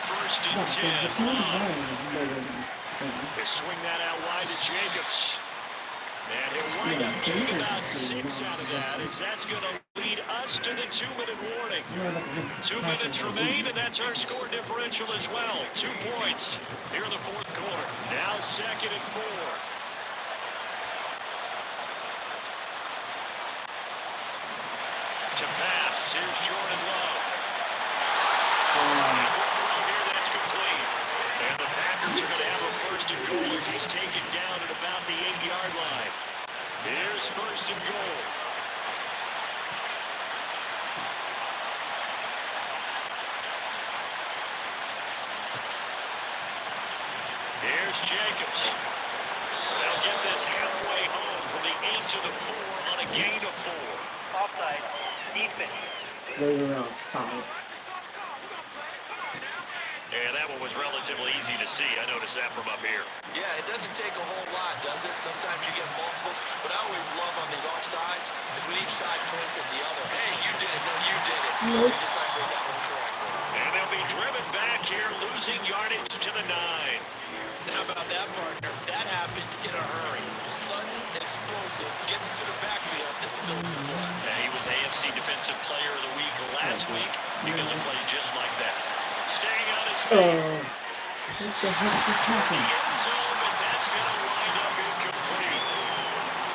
B: First and 10. They swing that out wide to Jacobs. And he'll wind up getting about 6 out of that, as that's going to lead us to the 2-minute warning. 2 minutes remain, and that's our score differential as well. 2 points here in the 4th quarter. Now 2nd and 4. To pass, here's Jordan Love. Here, that's complete. as he's taken down at about the 8-yard line. Here's first and goal. Here's Jacobs. They'll get this halfway home from the 8 to the 4 on a gain of 4.
F: Offside. Defense.
E: They were solid.
B: Yeah, that one was relatively easy to see. I noticed that from up here.
C: Yeah, it doesn't take a whole lot, does it? Sometimes you get multiples. What I always love on these offsides is when each side points at the other. Hey, you did it. No, you did it.
E: Nope.
C: You deciphered that one correctly.
B: And they'll be driven back here, losing yardage to the 9.
C: How about that, partner? That happened in a hurry. Sudden, explosive, gets into the backfield and spills the blood.
B: Yeah, he was AFC Defensive Player of the Week last week because of plays just like that. Staying on his feet.
E: What the heck is
B: The
E: happening?
B: end zone, but that's going to wind up incomplete.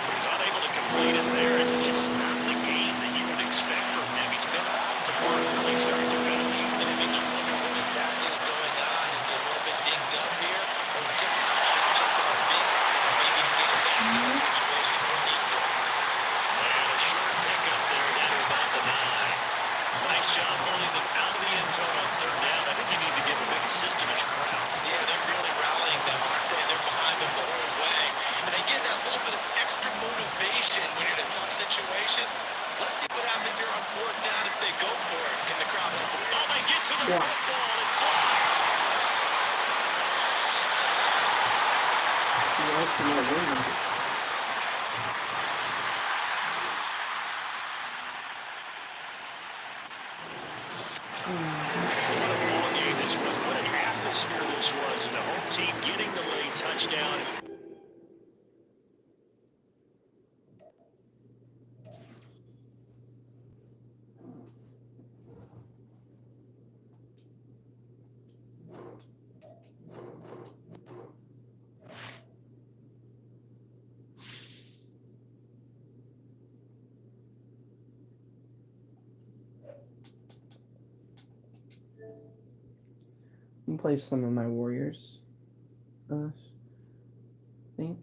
B: He's unable to complete it there, and just not the game that you would expect from him. He's been off the mark really start to finish.
C: And it makes you wonder what exactly is going on. Is he a little bit dinged up here? Or is it just kind of off just by a bit? Or maybe he can get it back in the situation he'll need to.
B: And a short pickup there down to about the 9. Nice job holding them out of the end zone on third down. I think you need to give a big systemish crowd.
C: Yeah, they're really rallying them, aren't they? They're behind them the whole way. And again, that little bit of extra motivation when you're in a tough situation. Let's see what happens here on fourth down if they go for it. Can the crowd help them?
B: Oh, they get to the
E: Yeah.
B: football. It's blocked.
E: He likes to know winning.
B: What a ball game this was. What an atmosphere this was. And the home team getting the late touchdown.
A: And play some of my Warriors. Thing.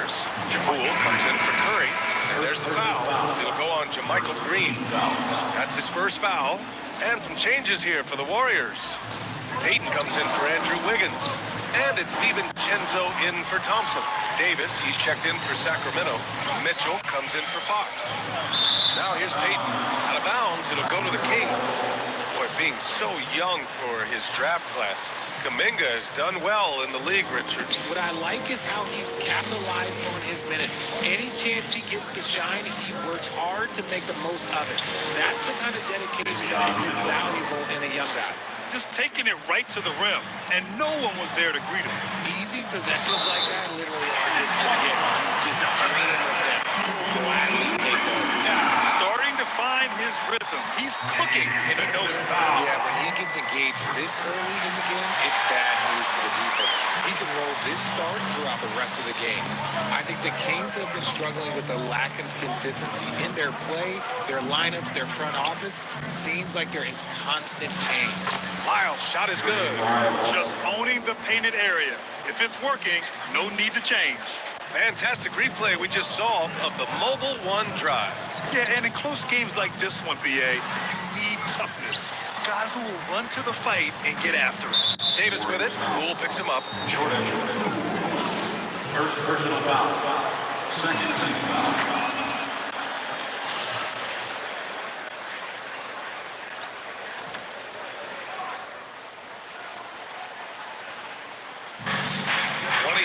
D: Warriors. Poole comes in for Curry. And there's the foul. It'll go on Michael Green. That's his first foul. And some changes here for the Warriors. Payton comes in for Andrew Wiggins. And it's DiVincenzo in for Thompson. Davis, he's checked in for Sacramento. Mitchell comes in for Fox. Now here's Payton. Out of bounds, it'll go to the Kings. Boy, being so young for his draft class. Kuminga has done well in the league, Richard.
C: What I like is how he's capitalized on his minute. Any chance he gets to shine, he works hard to make the most of it. That's the kind of dedication that is invaluable in a young guy.
G: Just taking it right to the rim, and no one was there to greet him.
C: Easy possessions like that literally are just a gift. Just dream of them. Gladly take those.
G: Starting to find his rhythm. He's cooking, and he knows it.
C: Yeah, when he gets engaged this early in the game, it's bad news for the defense. He can roll this start throughout the rest of the game. I think the Kings have been struggling with a lack of consistency in their play, their lineups, their front office. Seems like there is constant change.
D: Lyle's shot is good.
G: Just owning the painted area. If it's working, no need to change.
D: Fantastic replay we just saw of the Mobile One drive.
G: Yeah, and in close games like this one, BA, you need toughness. Guys who will run to the fight and get after it.
D: Davis with it. Poole picks him up.
H: Jordan. First personal foul. Second foul.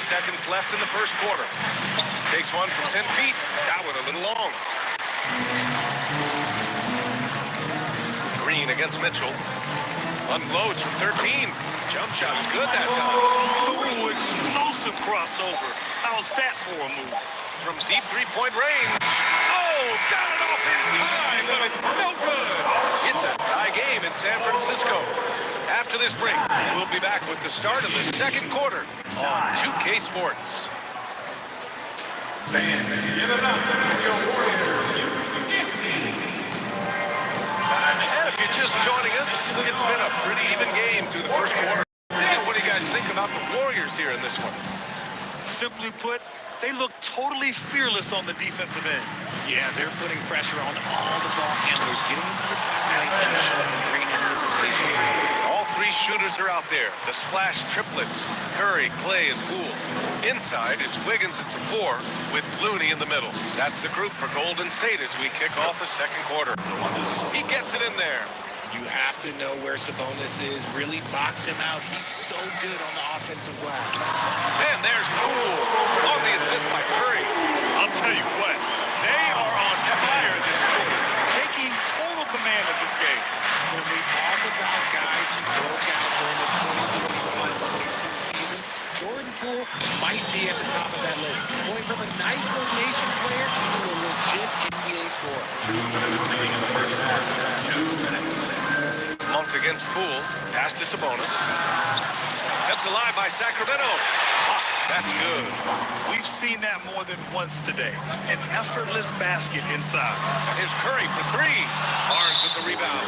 D: Seconds left in the first quarter. Takes one from 10 feet. That one a little long. Green against Mitchell. Unloads from 13. Jump shot is good that time.
G: Ooh, explosive crossover. How's that for a move?
D: From deep three-point range. Oh, got it off in time, but it's no good. It's a tie game in San Francisco. After this break, we'll be back with the start of the second quarter on 2K Sports.
H: Fans, give it up for your Warriors.
D: And if you're just joining us, it's been a pretty even game through the first quarter. What do you guys think about the Warriors here in this one?
G: Simply put, they look totally fearless on the defensive end.
C: Yeah, they're putting pressure on all the ball handlers, getting into the pass lane and showing great anticipation.
D: All three shooters are out there. The splash triplets, Curry, Clay, and Poole. Inside, it's Wiggins at the 4 with Looney in the middle. That's the group for Golden State as we kick off the second quarter. He gets it in there.
C: You have to know where Sabonis is. Really box him out. He's so good on the offensive glass.
D: And there's Poole on the assist by Curry.
G: I'll tell you what, they are on fire this quarter, taking total command of this game.
C: When we talk about guys who broke out during the 2021-22 season, Jordan Poole might be at the top of that list, going from a nice rotation player to a legit NBA scorer.
H: 2 minutes remaining in the first half. 2 minutes.
D: Monk against Poole. Pass to Sabonis. Kept alive by Sacramento. Fox, that's good.
G: We've seen that more than once today. An effortless basket inside.
D: And here's Curry for 3. Barnes with the rebound.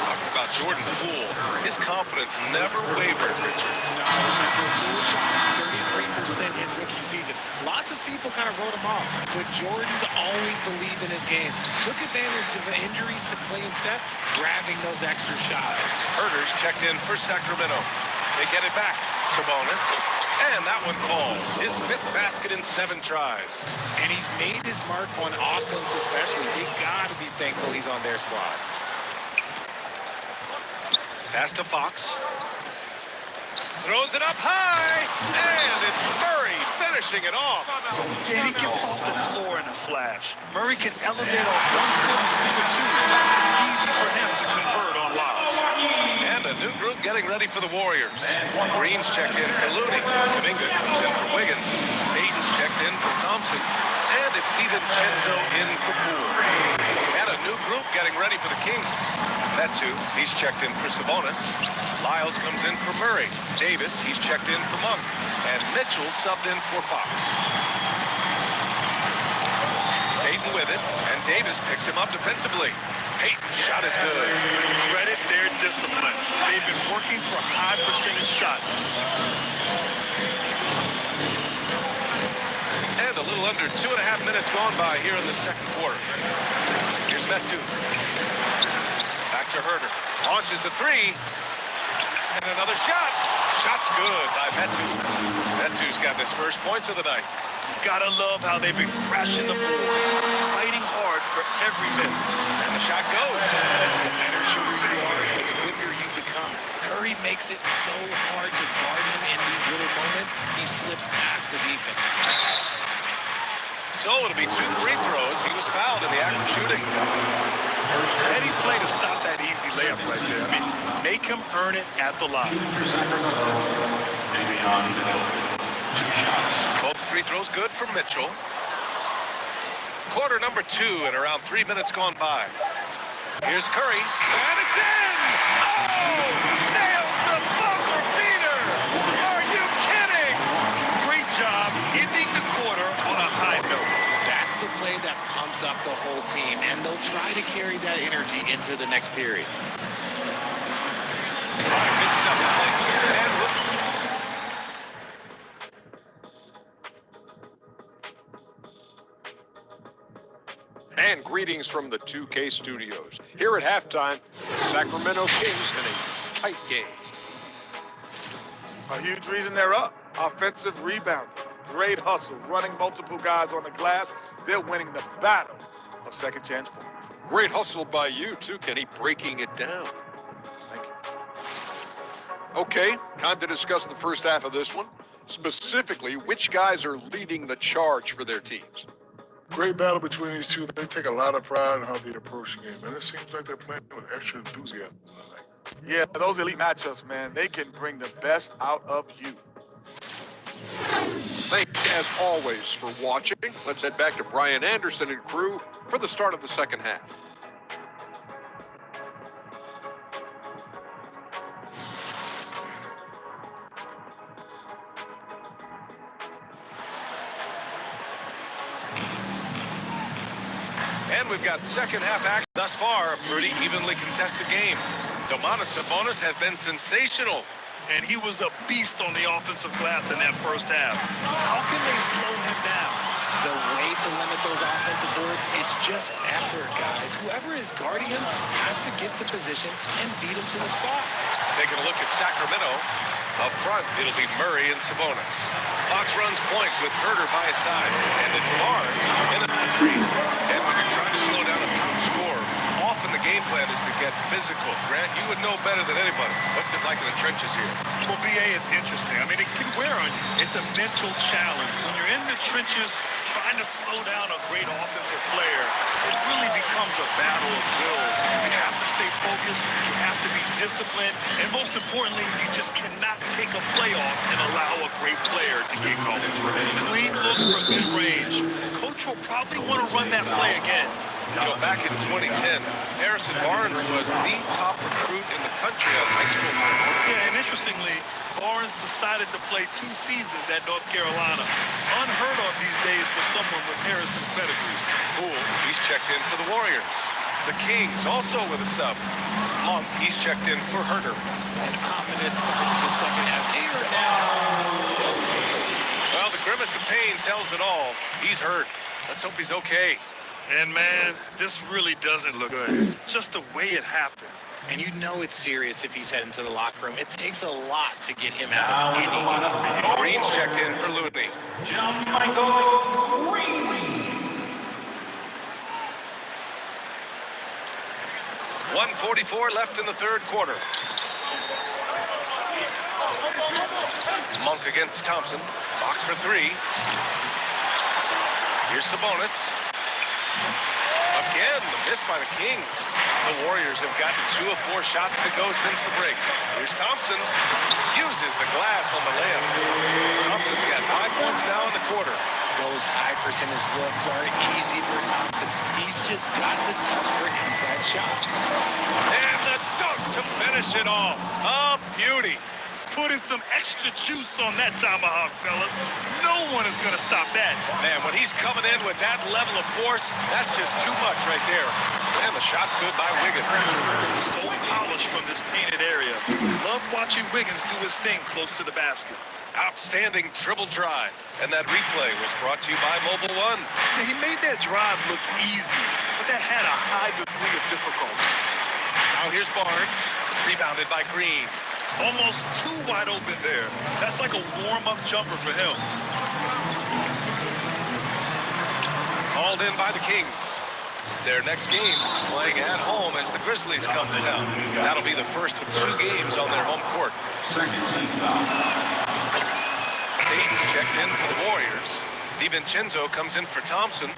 D: Talking about Jordan Poole. His confidence never wavered, Richard.
C: No, Poole shot 33% his rookie season. Lots of people kind of wrote him off, but Jordan's always believed in his game. Took advantage of the injuries to Clay and Steph, grabbing those extra shots.
D: Herter's checked in for Sacramento. They get it back. Sabonis. And that one falls. His 5th basket in 7 tries.
C: And he's made his mark on offense especially. They got to be thankful he's on their squad.
D: Pass to Fox. Throws it up high. And it's Murray finishing it off.
G: Yeah, he gets off the floor in a flash. Murray can elevate off 1 foot or 2. It's easy for him to convert on lobs.
D: And a new group getting ready for the Warriors. Green's checked in for Looney. Kuminga comes in for Wiggins. Payton's checked in for Thompson. And it's DiVincenzo in for Poole. And a new group getting ready for the Kings. Metu, he's checked in for Sabonis. Lyles comes in for Murray. Davis, he's checked in for Monk. And Mitchell subbed in for Fox. Payton with it, and Davis picks him up defensively. Payton's shot is good.
G: Credit their discipline. They've been working for high percentage shots.
D: And a little under 2.5 minutes gone by here in the second quarter. Here's Metu. Back to Herder. Launches a three. And another shot. Shot's good by Metu. Metu's got his first points of the night.
G: Gotta love how they've been crashing the boards, fighting hard for every miss.
D: And the shot goes.
C: The better shooter you are, the quicker you become. Curry makes it so hard to guard him in these little moments. He slips past the defense.
D: So it'll be 2 free throws. He was fouled in the act of shooting.
G: Heady play to stop that easy layup right there. I mean, make him earn it at the line.
H: For Sacramento, Davion Mitchell. 2 shots.
D: Both free throws good for Mitchell. Quarter number 2 and around 3 minutes gone by. Here's Curry. And it's in! Oh! Nails the buzzer beater! Are you kidding?
G: Great job ending the quarter on a high note.
C: That's the play that pumps up the whole team, and they'll try to carry that energy into the next period.
D: All right, good stuff to play here. And
I: And greetings from the 2K studios. Here at halftime, the Sacramento Kings in a tight game.
J: A huge reason they're up. Offensive rebounding, great hustle, running multiple guys on the glass. They're winning the battle of second chance points.
I: Great hustle by you, too, Kenny, breaking it down.
J: Thank you.
I: Okay, time to discuss the first half of this one. Specifically, which guys are leading the charge for their teams?
K: Great battle between these two. They take a lot of pride in how they approach the game, and it seems like they're playing with extra enthusiasm tonight.
J: Yeah, those elite matchups, man, they can bring the best out of you.
I: Thanks, as always, for watching. Let's head back to Brian Anderson and crew for the start of the second half.
D: And we've got second half action. Thus far, a pretty evenly contested game. Domantas Sabonis has been sensational.
G: And he was a beast on the offensive glass in that first half. How can they slow him down?
C: The way to limit those offensive boards, it's just effort, guys. Whoever is guarding him has to get to position and beat him to the spot.
D: Taking a look at Sacramento. Up front, it'll be Murray and Sabonis. Fox runs point with Herder by his side. And it's Barnes in at the 3. And when you're trying to slow down a top scorer, often the game plan is to get physical. Grant, you would know better than anybody. What's it like in the trenches here?
G: Well, BA, it's interesting. I mean, it can wear on you. It's a mental challenge. When you're in the trenches trying to slow down a great offensive player, it really becomes a battle of wills. You have to stay focused. You have to be disciplined. And most importantly, you just cannot take a play off and allow a great player to get going. Clean look from mid-range. Coach will probably want to run that play again.
D: You know, back in 2010, Harrison Barnes was the top recruit in the country on high school.
G: Yeah, and interestingly, Barnes decided to play 2 seasons at North Carolina. Unheard of these days for someone with Harrison's pedigree.
D: Poole, he's checked in for the Warriors. The Kings also with a sub. Monk, he's checked in for Herder.
C: An ominous start to the second half. They are now 0 for 3.
D: Well, the grimace of pain tells it all. He's hurt. Let's hope he's okay.
G: And man, this really doesn't look good. Just the way it happened.
C: And you know it's serious if he's heading to the locker room. It takes a lot to get him out of any game.
D: Green's checked in for Looney.
H: Michael Green.
D: 1:44 left in the third quarter. Monk against Thompson. Box for 3. Here's Sabonis. Again, the miss by the Kings. The Warriors have gotten 2 of 4 shots to go since the break. Here's Thompson. Uses the glass on the layup. Thompson's got 5 points now in the quarter.
C: Those high percentage looks are easy for Thompson. He's just got the touch for inside shots.
D: And the dunk to finish it off. A beauty.
G: put in some extra juice on that tomahawk, fellas. No one is going to stop that.
D: Man, when he's coming in with that level of force, that's just too much right there. And the shot's good by Wiggins.
G: So polished from this painted area. Love watching Wiggins do his thing close to the basket.
D: Outstanding dribble drive. And that replay was brought to you by Mobile One.
G: He made that drive look easy, but that had a high degree of difficulty.
D: Now here's Barnes, rebounded by Green.
G: Almost too wide open there. That's like a warm-up jumper for him.
D: Hauled in by the Kings. Their next game playing at home as the Grizzlies come to town. That'll be the first of 2 games on their home court.
H: Second team foul.
D: Payton's checked in for the Warriors. DiVincenzo comes in for Thompson.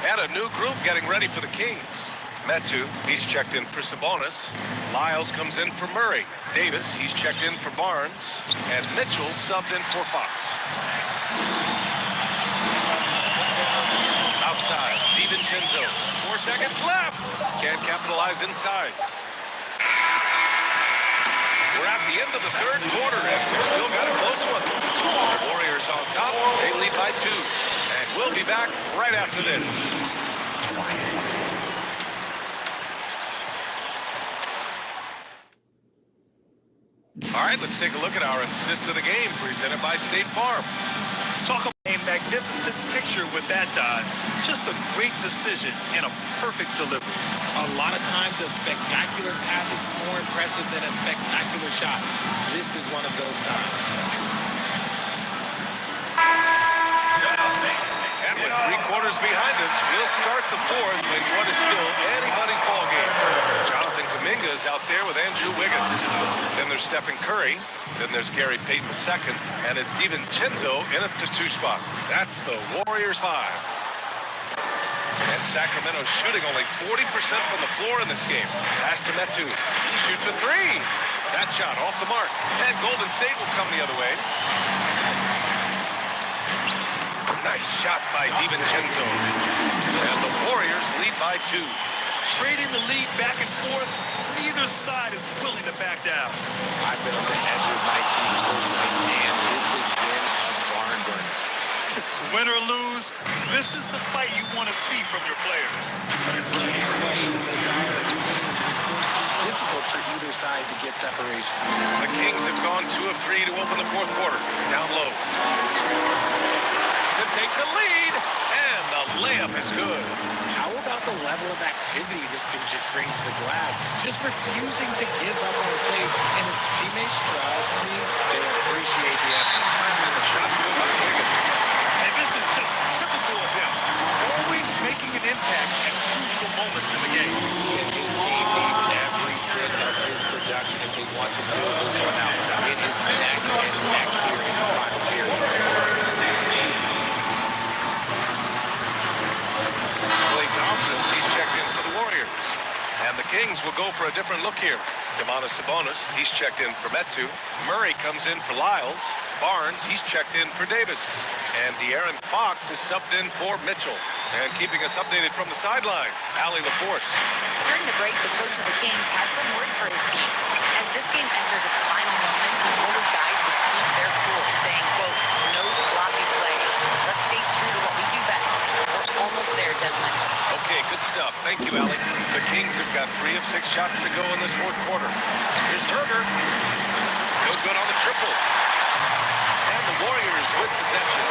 D: And a new group getting ready for the Kings. Metu, he's checked in for Sabonis. Lyles comes in for Murray. Davis, he's checked in for Barnes. And Mitchell subbed in for Fox. Outside, DiVincenzo. 4 seconds left. Can't capitalize inside. We're at the end of the third quarter, and we've still got a close one. The Warriors on top. They lead by 2. And we'll be back right after this. All right, let's take a look at our assist of the game presented by State Farm.
G: Talk about a magnificent picture with that dive. Just a great decision and a perfect delivery.
C: A lot of times a spectacular pass is more impressive than a spectacular shot. This is one of those times.
D: And with 3 quarters behind us, we'll start the 4th in what is still anybody's ball game. Jonathan Kuminga is out there with Andrew Wiggins. Then there's Stephen Curry. Then there's Gary Payton II. And it's DiVincenzo in at the 2 spot. That's the Warriors 5. And Sacramento shooting only 40% from the floor in this game. Pass to Metu. He shoots a 3. That shot off the mark. And Golden State will come the other way. Nice shot by DiVincenzo. And the Warriors lead by 2.
G: Trading the lead back and forth, neither side is willing to back down.
C: I've been on the edge of my seat personally, and this has been a barn burner.
G: Win or lose, this is the fight you want to see from your players.
C: Can't question the desire of these teams. It's going to be difficult for either side to get separation.
D: The Kings have gone 2 of 3 to open the 4th quarter. Down low. To take the lead, and the layup is good.
C: How about the level of activity this dude just brings to the glass? Just refusing to give up on plays, and his teammates, trust me, they appreciate the effort.
D: And the shot's good by Wiggins.
G: And this is just typical of him. Always making an impact at crucial moments in the game.
C: And his team needs every bit of his production if they want to pull this one out. It is neck and neck here in the final period.
D: Thompson, he's checked in for the Warriors. And the Kings will go for a different look here. Domantas Sabonis, he's checked in for Metu. Murray comes in for Lyles. Barnes, he's checked in for Davis. And De'Aaron Fox is subbed in for Mitchell. And keeping us updated from the sideline, Allie LaForce.
L: During the break, the coach of the Kings had some words for his team. As this game enters its final moments, he told his guys to keep their cool, saying, quote, no sloppy play. Let's stay true to what we do best. We're almost there, gentlemen.
D: Okay, good stuff. Thank you, Allie. The Kings have got 3 of 6 shots to go in this 4th quarter. Here's Herber. No good on the triple. And the Warriors with possession.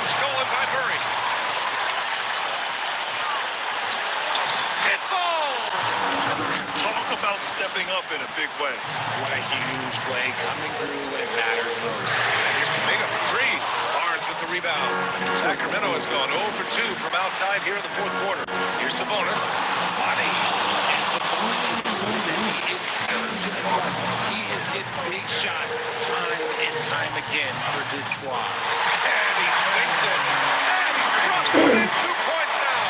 D: Stolen by Murray. It falls!
G: Talk about stepping up in a big way.
C: What a huge play coming through when it matters most.
D: And here's Kuminga for 3. Barnes with the rebound. Sacramento has gone 0 for 2 from outside here in the 4th quarter. Here's Sabonis. Body.
C: And Sabonis is proving that he is huge in the clutch. He has hit big shots time and time again for this squad.
D: And he sinks it. And he's brought within 2 points now.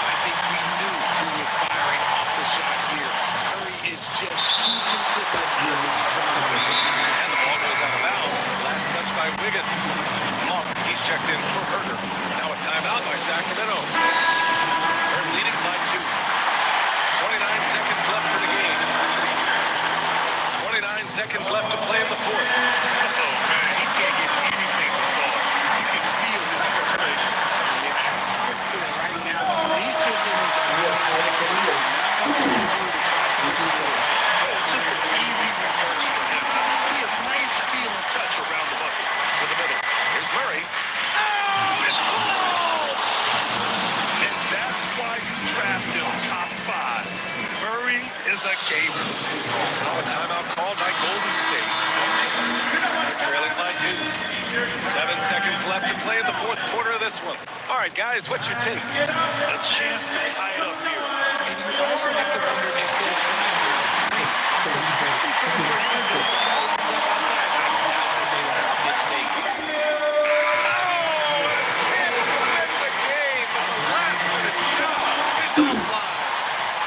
C: I think we knew who was firing off the shot here. Curry is just too consistent with the defensive lead.
D: And the ball goes out of bounds. Last touch by Wiggins. Monk, he's checked in for Herter. Now a timeout by Sacramento. They're leading by 2. 29 seconds left in the game.
G: is a gamer.
D: Now a timeout called by Golden State. Trailing by 2. 7 seconds left to play in the fourth quarter of this one. All right, guys, what's your take?
G: A chance to tie it up here.
C: And you also have to wonder if they'll try for a 3.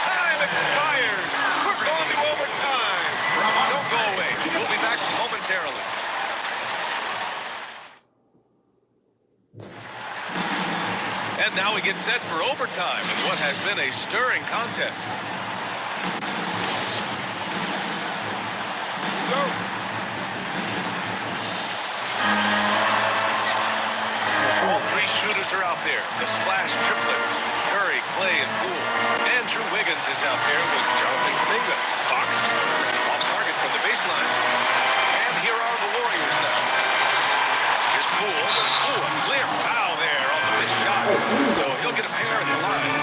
D: Time expires. We're going to overtime. Don't go away. We'll be back momentarily. And now we get set for overtime in what has been a stirring contest. Go. All 3 shooters are out there. The splash triplets. Curry, Clay, and Poole. Andrew Wiggins is out there with Jonathan Kuminga. Fox off target from the baseline. And here are the Warriors now. Here's Poole. Ooh, a clear foul there on the missed shot. So he'll get a pair at the line.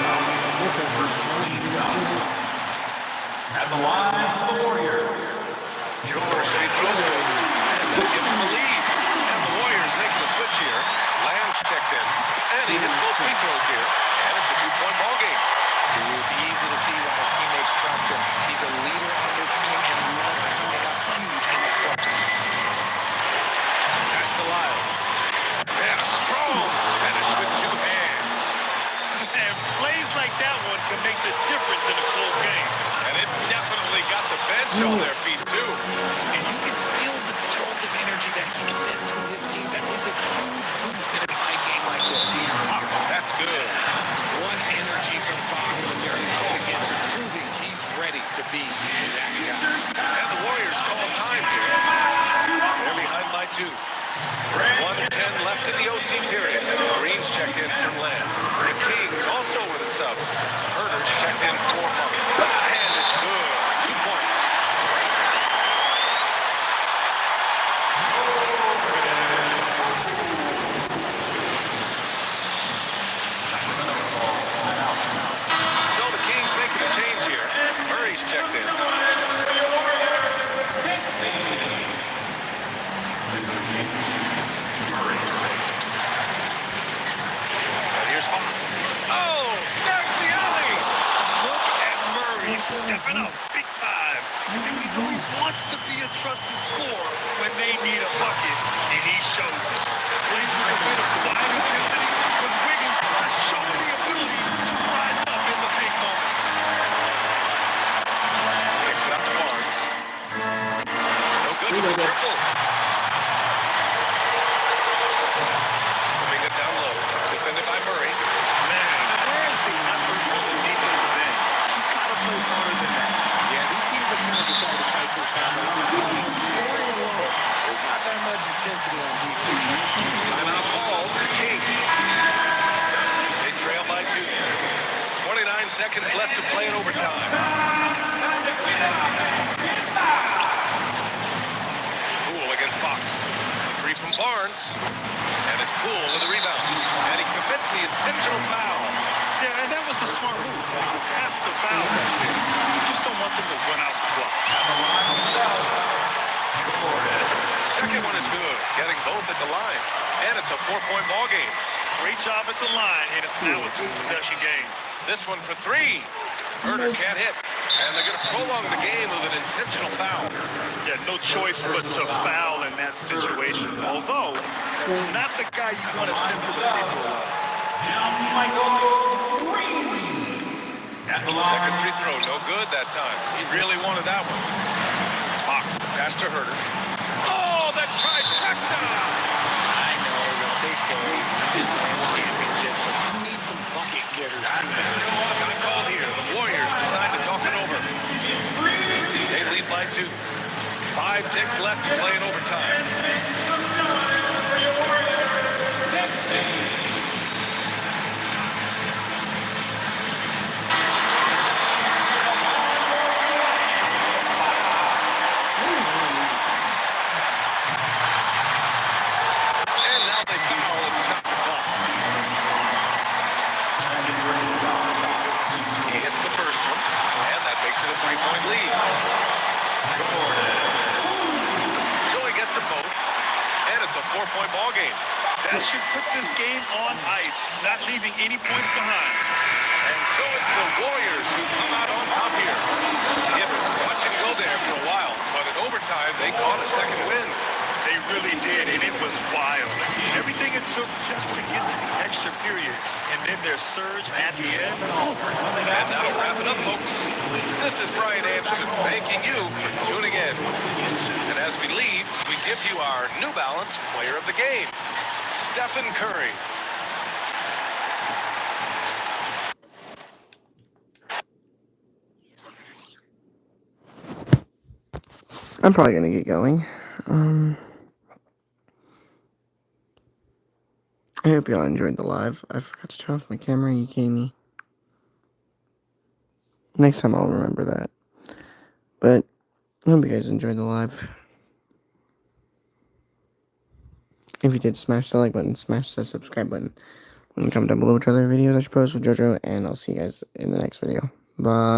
H: At the line for the Warriors.
D: First free throw's good. And that gives him a lead. And the Warriors making a switch here. Lamb's checked in. And he hits both free throws here. And it's a 2-point ball game.
C: It's easy to see why his teammates trust him. He's a leader on this team and loves coming up huge in the clutch.
D: Pass to Lyles. And a strong finish with 2 hands.
G: And plays like that one can make the difference in a close game.
D: And it definitely got the bench on their feet, too.
C: And you can feel the jolt of energy that he sent through his team. That is a huge boost in a tight game like this.
D: Fox, that's good.
C: What energy from Fox when they're up against him, proving he's ready to be that guy.
D: And the Warriors call time here. They're behind by 2. 1:10 left in the OT period. Green's checked in from Lamb. The Kings also with a sub. Herder's checked in for Monk. And it's good. 2 points. So the Kings making a change here. Murray's checked in. And here's Fox. Oh, there's the alley.
G: Look at Murray stepping up big time. And we know he wants to be a trusted scorer when they need a bucket, and he shows it. Plays with a bit of quiet intensity when Wiggins has shown the ability to rise up in the big moments.
D: Kicks it out to Barnes. No good with the triple. Coming it down low. Defended by Murray.
G: Man, where's the effort on the defensive end? You gotta play harder than that.
C: Yeah, these teams are kind of decided to fight this battle. Scoring alone, there's not that much intensity on defense.
D: Timeout called. The Kings. They trail by 2. 29 seconds left to play in overtime. Poole against Fox. 3 from Barnes. And it's Poole with a rebound. And he commits the intentional foul.
G: Yeah, and that was a smart move. You have to foul them. You just don't want them to run out the clock.
D: Second one is good. Getting both at the line. And it's a 4-point ball game.
G: Great job at the line, and it's now a 2-possession game.
D: This one for 3. Herder can't hit. And they're going to prolong the game with an intentional foul.
G: Yeah, no choice but to foul in that situation. Although, it's not the guy you want to send to the free throw line.
D: Second free throw, no good that time. He really wanted that one. Fox, the pass to Herder. Oh, that trifecta!
C: I know what they say, championship, but you need some bucket getters too.
D: Time call here. The Warriors decide to talk it over. They lead by 2. 5 ticks left to play in overtime. And now they foul and stop the clock. He hits the first one, and that makes it a a 3-point lead. So he gets them both, and it's a 4-point ball game.
G: That should put this game on ice, not leaving any points behind.
D: And so it's the Warriors who come out on top here. It was touch and go there for a while, but in overtime, they caught a second win.
G: They really did, and it was wild. Everything it took just to get to the extra period, and then their surge at the end.
D: And that'll wrap it up, folks. This is Brian Anderson thanking you for tuning in. And as we leave, we give you our New Balance Player of the Game, Stephen Curry.
A: I'm probably gonna get going. I hope y'all enjoyed the live. I forgot to turn off my camera. Are you kidding me? Next time I'll remember that. But I hope you guys enjoyed the live. If you did, smash the like button, smash the subscribe button. Comment down below which other videos I should post with JoJo, and I'll see you guys in the next video. Bye.